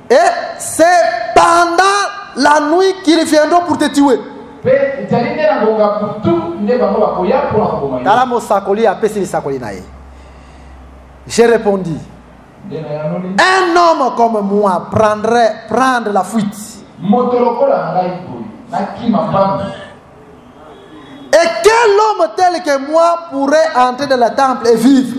Et c'est pendant la nuit qu'ils viendront pour te tuer. J'ai répondu, un homme comme moi prendre la fuite. Et quel homme tel que moi pourrait entrer dans le temple et vivre?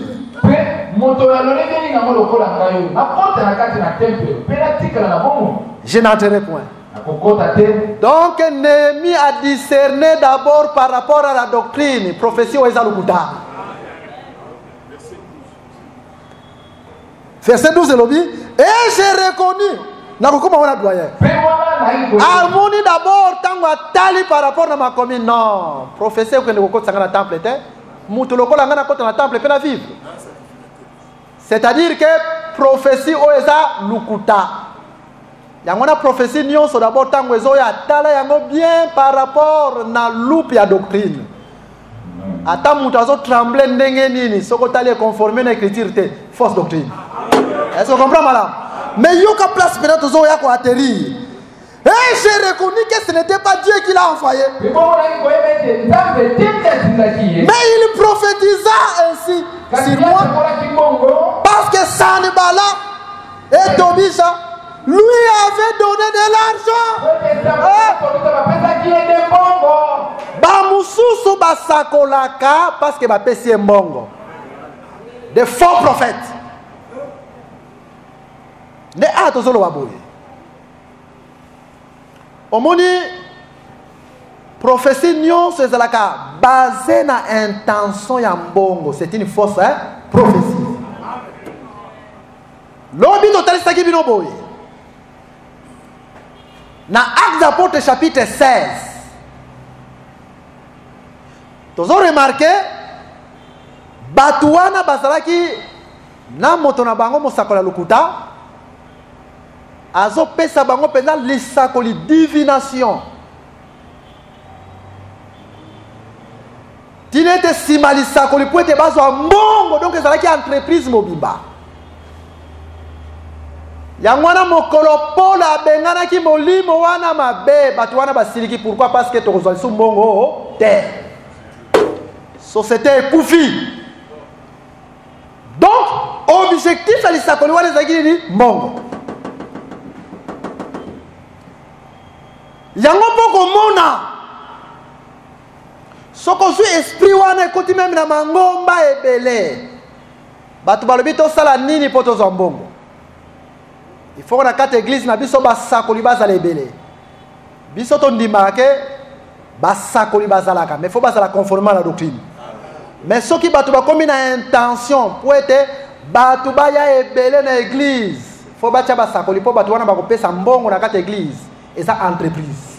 Je n'entrerai point. Donc Néhémie a discerné d'abord par rapport à la doctrine, prophétie ou Ezalukuta. Verset 12 et j'ai reconnu. Harmonie d'abord, tant que tali par rapport à ma commune. Non, professeur que nous avons dans le temple était, Moutoloko la ngana dans le temple peut la vivre. C'est-à-dire que prophétie oeza lukuta. Yangona prophétie nyonso d'abord tant que zoya tala yango bien par rapport na loupe ya doctrine. Ata mutazo trembler ndenge nini soko tali conformer na écriture te fausse doctrine. Est-ce que vous comprenez madame? Mais yoka place peut-être zoya ko atterrir. Et j'ai reconnu que ce n'était pas Dieu qui l'a envoyé. Mais il prophétisa ainsi sur moi. Parce que Sanibala et Tobisha lui avaient donné de l'argent. Bamususu basakolaka parce que bapesi mbongo. Des faux prophètes. Ne atozolo waboye. Omoni prophétie nyonso ezalaka basée na intention ya mbongo, c'est une fausse prophétie. Lobi totalisaki bino boye. Na Actes des Apôtres chapitre 16. Tozo remarqué batuana bazalaki na moto na bango mosakola lukuta. Azo pesa bango pena lisakoli divination. Tinete sima lisakoli po ete bazo mbongo donc ezalaki entreprise mobimba. Yangwana mokolo pola bengana ki molimo wana mabe batu wana basiliki pourquoi parce que tokozwa lisu mbongo te. Société ekufi. Donc objectif ya lisakoli wana ezalaki nini mbongo. Yango poko mona soko su esprit wana ekoti même na mangomba ebele batu balobi tosala nini po tozwa mbongo. Il faut na kati église na biso basakoli bazala ebele biso tondimaka ke basakoli bazalaka mais faut bazala conformément à la doctrine. Mais soki batu bakomi na intention po ete batu baya ebele na église faut batia basakoli po batu wana bakopesa mbongo na kati église. Et ça entreprise.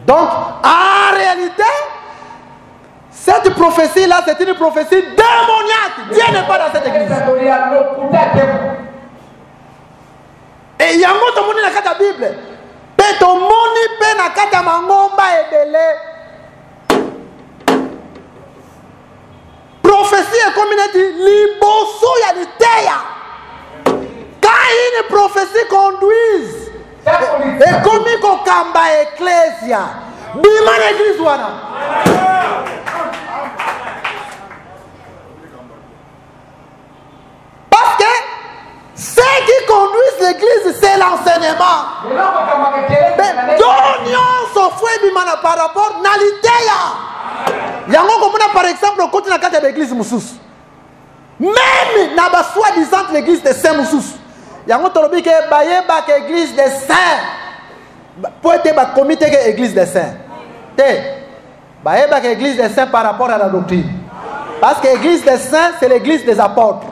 Donc, en réalité, cette prophétie-là, c'est une prophétie démoniaque. Dieu n'est pas dans cette église. Et il y a un autre monde dans la Bible. Peto moni pe na kata mangomba ebele. Prophétie est comme il dit, liboso ya liteya. Quand une prophétie conduise, et comme il kamba ecclésia, bima na église wana. Parce que ceux qui conduisent l'église, c'est l'enseignement. Donc, par rapport à l'idée. Par exemple, quand on a l'église Moussous, même dans la soi-disant l'église de Saint-Moussous, il y a l'église des saints. Pour être le comité de l'église des saints. L'église des saints par rapport à la doctrine. Parce que l'église des saints, c'est l'église des apôtres.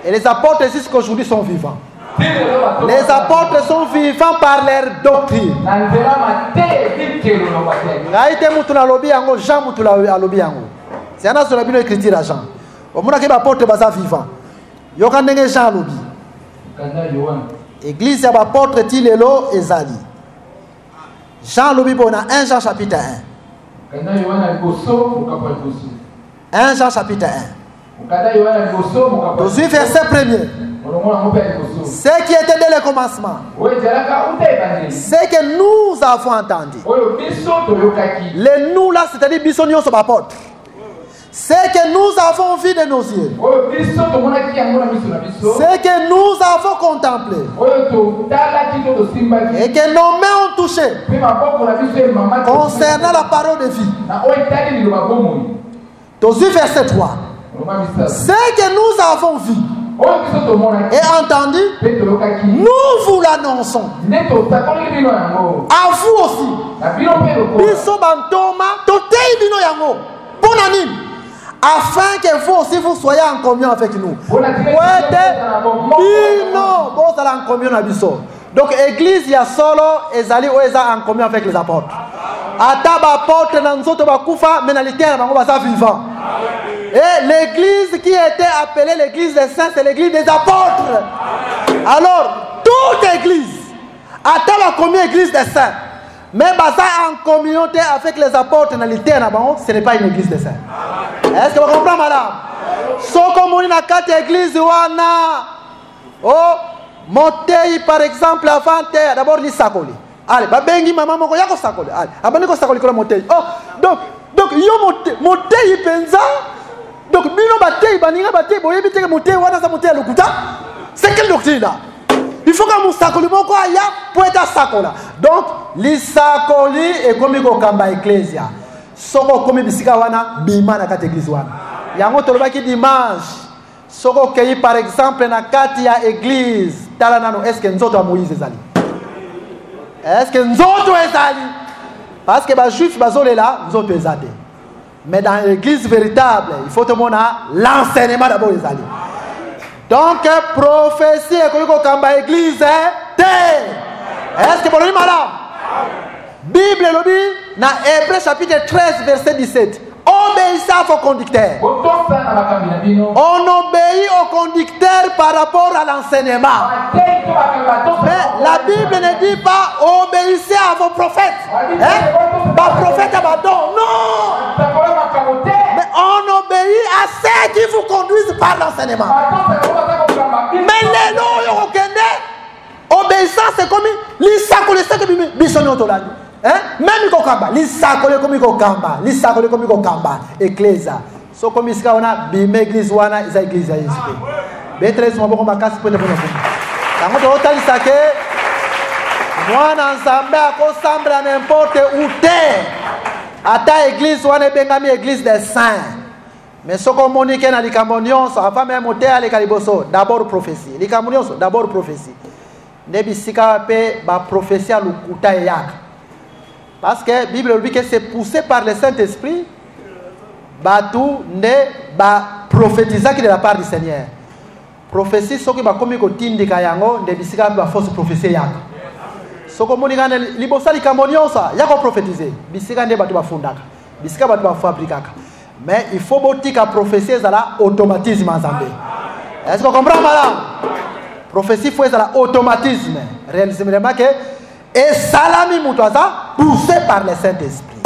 Et les apôtres jusqu'aujourd'hui sont vivants. Les apôtres sont vivants par leur doctrine. C'est un seul abîme écriture à Jean. Au moins que les apôtres sont vivants. Il y a un Jean lobby. Église des apôtres Tilelo et Zali. Jean lobby on a 1 Jean chapitre 1. 1 Jean chapitre 1. Aujourd'hui, verset 1er. Ce qui était dès le commencement. Ce que nous avons entendu. Les nous là, c'est-à-dire Bissonion sur ma porte. Ce que nous avons vu de nos yeux. Ce que nous avons contemplé. Et que nos mains ont touché. Concernant la parole de vie. Aujourd'hui, verset 3. Ce que nous avons vu et entendu, nous vous l'annonçons. À vous aussi. Afin que vous aussi vous soyez en communion avec nous. En communion avec nous. Donc l'église, il y a solo et Zali en communion avec les apôtres. Ataba apôtre dans nous autres bakufa, mais dans les terres, on va vivant. Et l'église qui était appelée l'église des saints, c'est l'église des apôtres. Alors, toute église, ataba comme église des saints, mais ça en communauté avec les apôtres dans les terres, ce n'est pas une église des saints. Est-ce que vous comprenez, madame? Si vous avez 4 églises, oh, Motei par exemple avant terre, d'abord l'Issakoli. Allez, bengi maman moko yako sakoli. Allez, abani ko sakoli kola Motei. Oh, donc yo Motei penza. Donc bino batei baninga batei boye biteke Motei wana sa Motei lokuta. C'est quelle doctrine là? Il faut que mon sakoli moko aya pour être sakola. Donc l'Issakoli est comme ko kamba ecclesia. Soko komi bisika wana bima na kata église wana. Yango tolobaki dimanche. Soko kei par exemple na kati ya église talanano est-ce que nzoto a Moïse ezali? Est-ce que nzoto ezali? Parce que ba juif bazole là nzoto ezade. Mais dans l'église véritable, il faut te montrer l'enseignement d'abord ezali. Donc prophétie et ko kamba église te. Est-ce que vous voyez madame? Bible lobi na Hébreux chapitre 13 verset 17. Obéissez à vos conducteurs. On obéit aux conducteurs par rapport à l'enseignement. Mais la Bible ne dit pas obéissez à vos prophètes. Pas prophète abandon. Non. Mais on obéit à ceux qui vous conduisent par l'enseignement. Mais les noms obéissance c'est comme l'issako le seke bisonyo tolani. Même kokamba l'issako comme kokamba l'issako comme kokamba église so comme iska wana bime église wana isa église ya Yesu betre so maboko makasi pone pone tango to otalisa ke mwana nzambe akosambra n'importe où te ata église wana bengami église des saints. Mais ce qu'on monique na likambo nyonso avant même moté ale kaliboso d'abord prophétie likambo nyonso d'abord prophétie nebisika pe ba prophétie lukuta yaka. Parce que la Bible dit que c'est poussé par le Saint-Esprit, tout ne ba prophétiser de la part du Seigneur. Prophétie, ce qui va comme tindi kayango, ne bisika ba fausse prophétie yaka. Ce que moni gane libosa likamonion ça, yako prophétiser. Bisika ne ba tu ba fondaka. Bisika ba tu ba fabrikaka. Mais il faut botika prophétie ça la automatisme ensemble. Est-ce que vous comprenez madame? Prophétie faut ça la automatisme. Réalisez vraiment que et salami mutwaza poussé par le Saint-Esprit.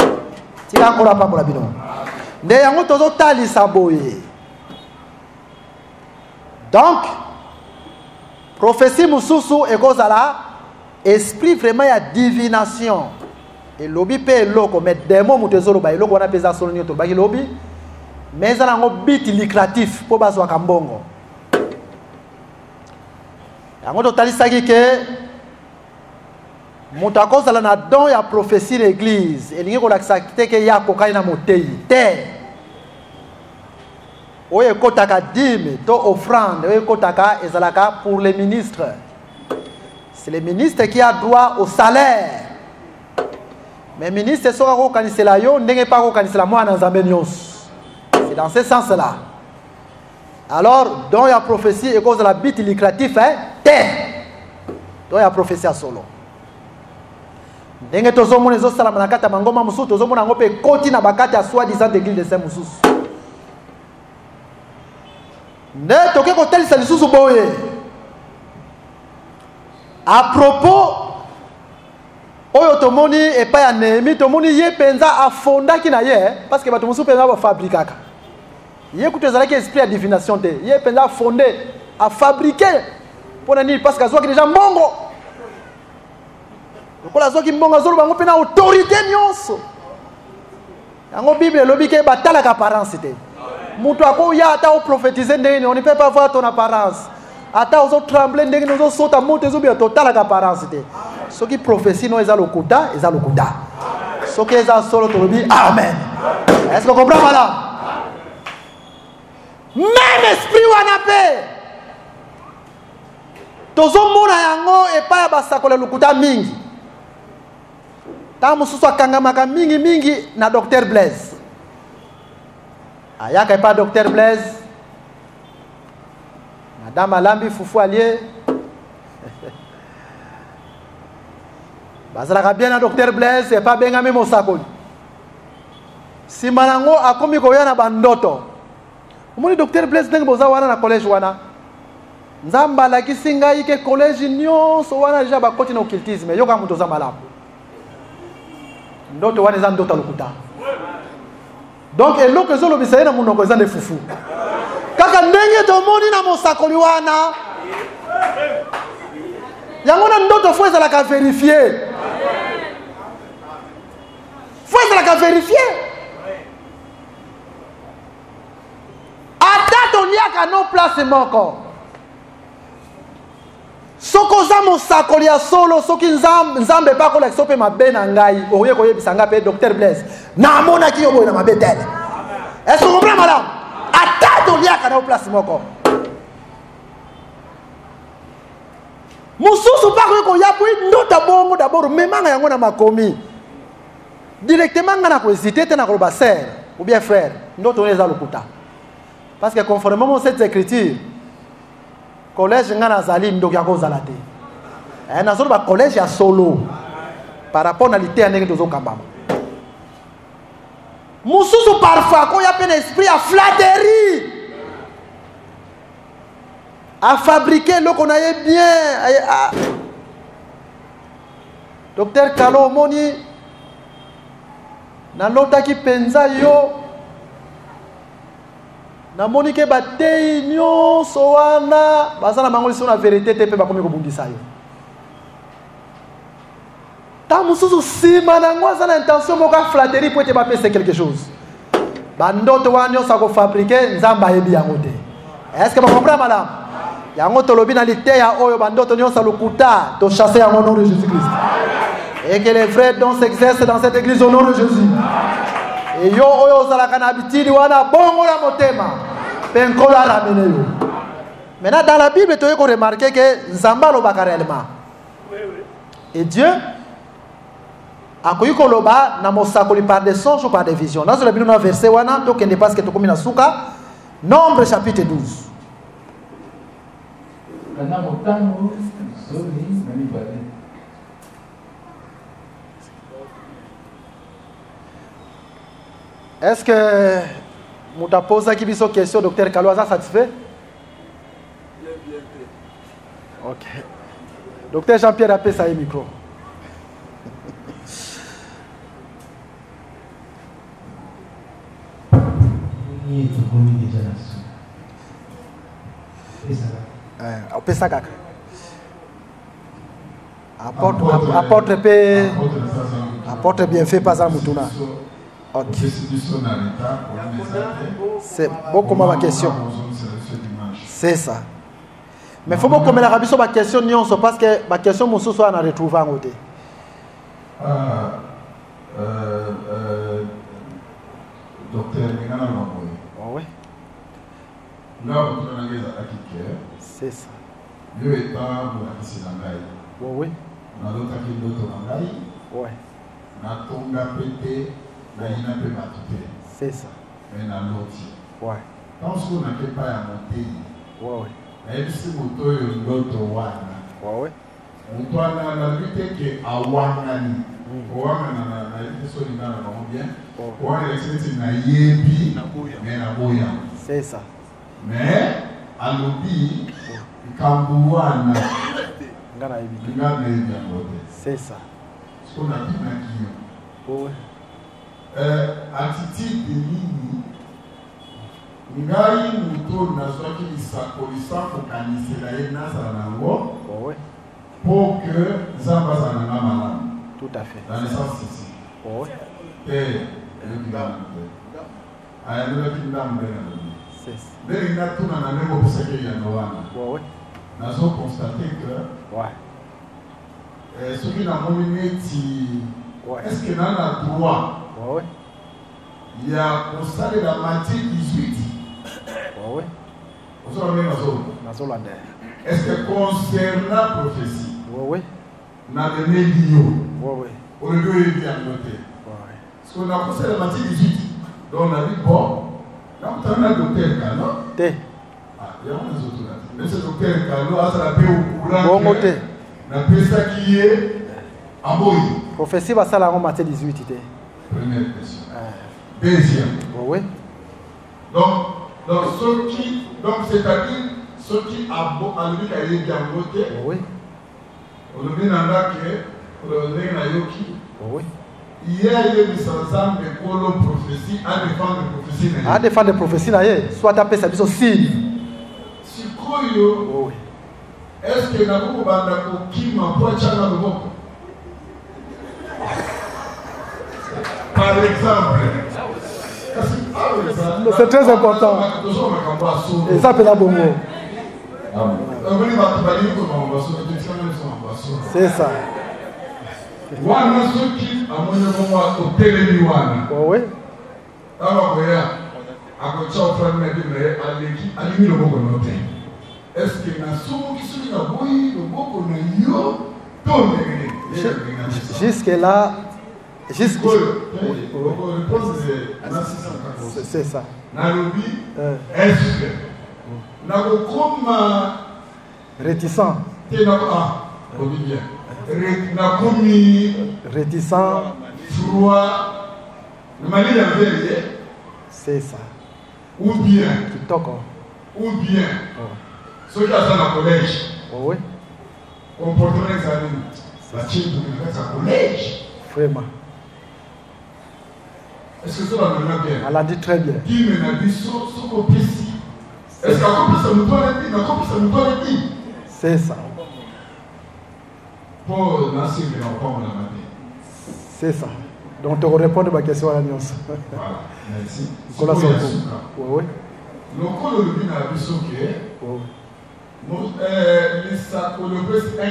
Tu as encore pas pour la bidon. Neyango tozo tali saboye. Donc prophétie mususu ekozala esprit vraiment ya divination. Et lobby paye loko, mais des mots mutezolo ba loko wana pesa solo nyoto ba lobby. Mais ça n'a bit lucratif pour bazwa kambongo. Yango totali saki ke mutako sala na don ya prophétie l'église. Elingi ko lakisa te ke ya kokai na motei. Te. Oye kotaka dîme, to offrande, oye kotaka ezalaka pour les ministres. C'est le ministre qui a droit au salaire. Mais ministre sera okanisela yo ndenge pa okanisela mwana nzambe nyonso. C'est dans ce sens-là. Alors, dans la prophétie et cause de la bite lucratif, dans la prophétie à solo. Ndenge tozo mona zo sala manakata mangoma musu tozo mona ngope koti na bakati ya soi-disant église de Saint Mususu. Ne toke ko tel sali susu boye. À propos oyo tomoni epa ya Néhémie tomoni ye penza afondaki na ye parce que bato musu penza ba fabrikaka. Ye kutezalaki esprit ya divination te. Ye penza fondé à fabriquer pour nani parce que azwaki déjà mbongo. Lokola azwaki mbongo azolo bango pena autorité nyonso. Yango Bible lobi ke batala ka apparence te. Mutu ako ya ata o prophétiser ndenge on ne peut pas voir ton apparence. Ata ozo trembler ndenge ozo sota moto ezo bia total ka apparence te. Ce qui prophétie non eza lokuta, eza lokuta. Ce qui eza solo to lobi amen. Est-ce que vous comprenez madame? Même esprit wana pe. Tozo mona yango epa ya basakola lokuta mingi. Ta mususu akangamaka mingi mingi na Dr Blaise. Ayaka epa Dr Blaise. Madame Alambi Fufu Allier. Bazalaka bien na Dr Blaise et pas bengami mosakoli. Si manango akomi koya na bandoto. Omoni Dr Blaise ndenge boza wana na collège wana. Nzamba la kisinga ike collège nyonso wana déjà bakoti na occultisme yoka muto za malamu. Ndoto wana za ndoto lokuta. Donc eloko ezolo bisaye na munoko za fufu. Kaka ndenge tomoni na mosakoli wana. Yango na ndoto faut ezala ka vérifier. Faut ezala ka vérifier. Ata toniaka no place moko. Soko za mosakoli ya solo soki nzambe pa ko lekso pe mabe na ngai oye ko yebisa nga pe Dr Blaise na mona ki yobo na mabe tele. Est-ce que vous comprenez madame? Ata toniaka no place moko. Mususu pa ko yabu ndota bongo d'abord memanga yango na makomi. Directement ngana ko hésiter te na ko ba sœur ou bien frère ndoto neza lokuta. Parce que conformément à cette écriture collège ngana zali ndoko ya kozala te. Na zolo ba collège ya solo par rapport à l'ité ndenge tozo kambama. Mususu parfois ko ya peine esprit à flatterie. À fabriquer le qu'on aille bien. Docteur Kalo Moni na lota ki penza yo na moni ke batei nyonso wana bazana mangoli sona vérité te pe bakomi ko bundisa yo. Ta mususu sima na ngwa za intention moka flatterie pour te ba pese quelque chose. Bandoto wanyo sa ko fabriquer nzamba yebi yango te. Est-ce que vous comprenez madame? Yango tolobi na liteya oyo bandoto nyonso lokuta to chasser en nom de Jésus-Christ. Et que les vrais dons s'exercent dans cette église au nom de Jésus. Et yo oyo zalaka na habitude wana bongo la motema. Penkola ramene yo. Maintenant dans la Bible tu peux remarquer que Nzamba lobaka réellement. Et Dieu a koyi koloba na mosakoli par des songes ou par des visions. Dans le Bible na verset wana to kende parce que to komi na suka Nombre chapitre 12. Est-ce que Mouta pose qui une question, docteur Kaloaza satisfait? Ok. Docteur Jean-Pierre a ça micro. Apôtre Porte bienfait pas à Mutuna. Ok. C'est beaucoup ma question. C'est ça. Mais il faut que la rabbin soit ma question parce que ma question mon soit à retrouver en côté. Docteur Mingana Mamoy. Oui. Là, vous avez c'est ça. Le état de la Kissinangaï. Oui. Dans l'autre qui est l'autre Nangaï. Oui. Na tonga pété, na ina pe matute. C'est ça. Mais na l'autre. Oui. Quand on n'a pas à monter. Oui. Et si moto est l'autre wana. Oui. Moto a la lutte qui a wanani. Wana na lutte sur l'ina na bien. Wana l'excellence na yebi, mais na boya. C'est ça. Mais à l'obi, Kambouana. C'est ça. Ce qu'on a dit oui. Attitude de ligne. Ngai muto na soki isakolisa kokanisi la ye nazala nango pour que Zamba zananga malamu. Tout à fait. Dans le sens ici. Oui. Et le kidamu. Ayana kidamu c'est ça. Mais il a tout dans la même obsession qu'il y a oui. Nous avons constaté que ce qui n'a pas mené, est-ce qu'il a le droit? Oui. Il y a constaté la Matthieu 18. Oui. Est-ce que concernant la prophétie, oui. n'a donné l'IO? Oui. On le doit bien noter. Parce qu'on a constaté la Matthieu 18. Donc on a dit bon. Donc, tu as un docteur Kano. Té. Ah, il y a un autre là. Mais ce docteur Kano, ça la paix au courant. Bon côté. La paix ça qui est à Moïse. Prophétie va ça la en Matthieu 18. Première question. Deuxième. Oui. Donc c'est-à-dire, ceux qui ont lui qui a bien voté. Oui. On le dit dans la que le Yoki. Oui. Il y a eu des ensembles de prophéties à défendre les prophéties. À défendre les prophéties, soit taper sa mission signe. Oui. Est-ce que nous avons qui m'a pas par exemple, c'est très important. Et ça peut être bon mot. C'est ça. Wana soki amonye mwa hotel ni wana. Oui. Aba koya akocha ofran me dire aleki alimi le boko note. Est-ce que na somo kisuli na boyi le boko na yo tonne ngene. Jusque là c'est ça. Na lobi est-ce que na ko comme réticent. Te na on dit bien. Réticent, froid, c'est ça. Ou bien, ou bien, ceux qui sont dans le collège, oui. comportement examen, la chine de sa collège. Vraiment. Est-ce que ça va bien? Elle a dit très bien. Qui me dit ce qu'on peut ici? Est-ce qu'on peut se nous dire? C'est ça. C'est ça. Donc, tu réponds à ma question à l'alliance. Voilà, merci. Oui. Le col de l'Union a vu ce qui est. Le verset 1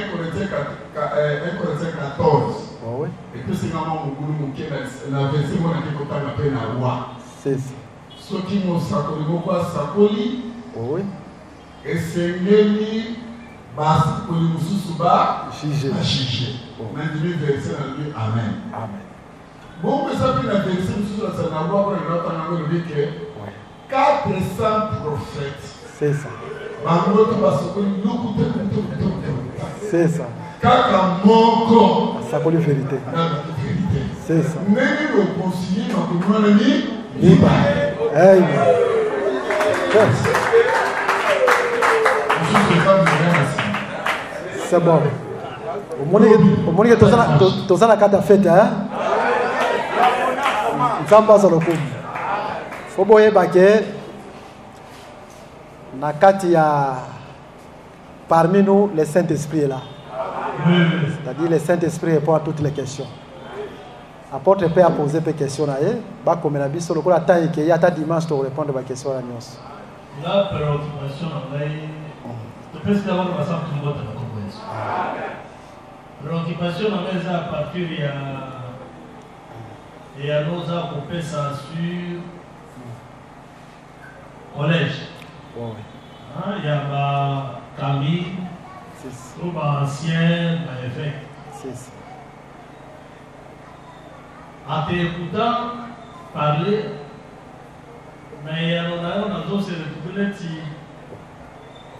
Corinthiens 14. Oui. Et puis c'est vraiment la verset où on a dit qu'on appelle la loi. C'est ça. Ceux qui m'ont sakoli. Oui. Et c'est Nelly. Basi pour les mususuba juger. Maintenant verset amen. Amen. Bon, mais ça puis la verset mususuba ça n'a pas pour le que 400 prophètes. C'est ça. C'est ça. Kaka moko. Ça pour la vérité. C'est ça. Mais le conseiller dans le monde libre. C'est bon. Au moins, tu as la carte à fête. Nzamba za lokumu. Fobo yebake na kati ya parmi nous le Saint-Esprit est là. C'est-à-dire le Saint-Esprit répond à toutes les questions. Apôtre Père a posé des questions. Bah, comme on a vu sur le coup, la taille qu'il y a ta dimanche pour répondre à la question. La préoccupation, je pense que d'abord, on va s'en trouver dans la compréhension. Préoccupation, on les a à partir et à nos accompagner ça sur collège. Il y a ma Camille, ou ma ancien, ma évêque. En t'écoutant parler, mais il y a un autre, c'est le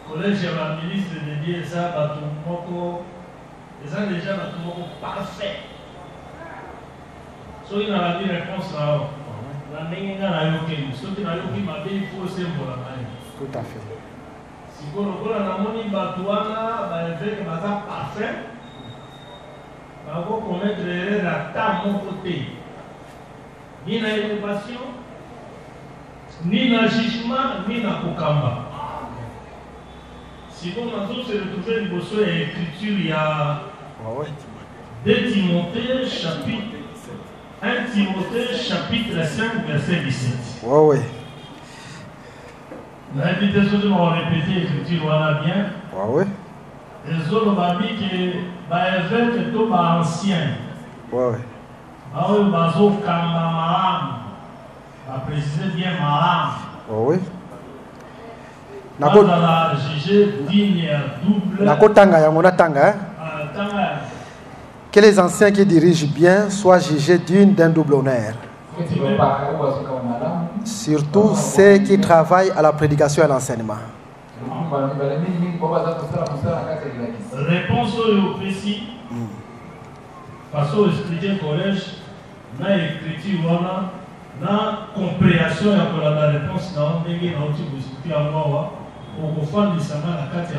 collège de la ministre de Dieu, ça va tout le monde, les gens déjà va tout le monde parfait. So il a dit réponse là, la ligne n'a rien que nous. Ceux qui n'ont rien m'a dit il faut se voir la main. Tout à fait. Si vous regardez la moni batouana, bah avec ma parfait, bah vous commettre l'erreur à ta mon côté. Ni na élévation, ni na jugement, ni na kokamba. Si vous m'avez se retrouver du bosso et écriture, il y a 2 Timothée chapitre 1 Timothée chapitre 5 verset 17. Oui. L'invitation de m'en répéter l'écriture, voilà bien. Oui. Les autres m'ont dit que l'évêque est tout ancien. Oui. Oui, bazo kamba malam. Va préciser bien malam. Oui. Nako la juger digne double. Nako tanga ya mona tanga. Que les anciens qui dirigent bien soient jugés d'un double honneur. Surtout ceux qui travaillent à la prédication et à l'enseignement. Réponse au précis. Parce que expliquer le collège, na écriture, na compréhension et la réponse, na on est dans le discuter à moi. Pour faire des samans à 4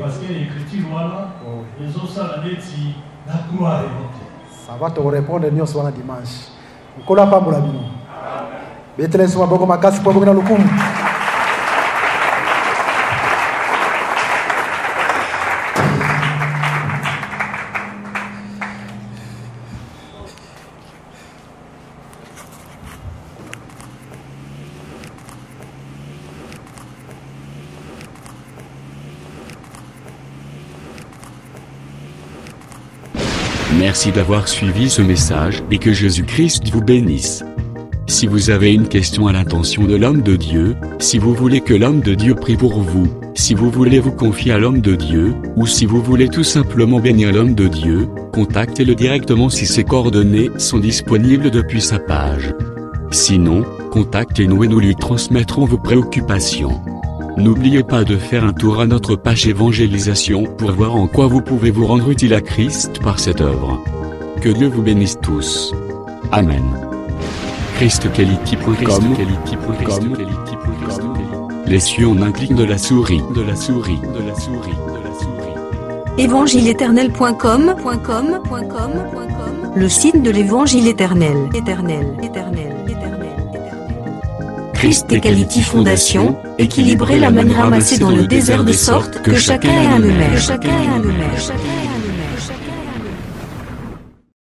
parce que l'écriture, les autres, ça la dit, la gloire est. Ça va te répondre nous sur la dimanche. On ne pas pour la bino. Betele souma boko makasi pour bokina lukumu. Merci d'avoir suivi ce message et que Jésus-Christ vous bénisse. Si vous avez une question à l'intention de l'homme de Dieu, si vous voulez que l'homme de Dieu prie pour vous, si vous voulez vous confier à l'homme de Dieu, ou si vous voulez tout simplement bénir l'homme de Dieu, contactez-le directement si ses coordonnées sont disponibles depuis sa page. Sinon, contactez-nous et nous lui transmettrons vos préoccupations. N'oubliez pas de faire un tour à notre page évangélisation pour voir en quoi vous pouvez vous rendre utile à Christ par cette œuvre. Que Dieu vous bénisse tous. Amen. ChristQuality.com. Les cieux en un clic de la souris. Évangile-éternel.com. Le site de l'évangile éternel. Christ et Quality Fondation, équilibrer la manne ramassée dans le désert de sorte que chacun ait un numère.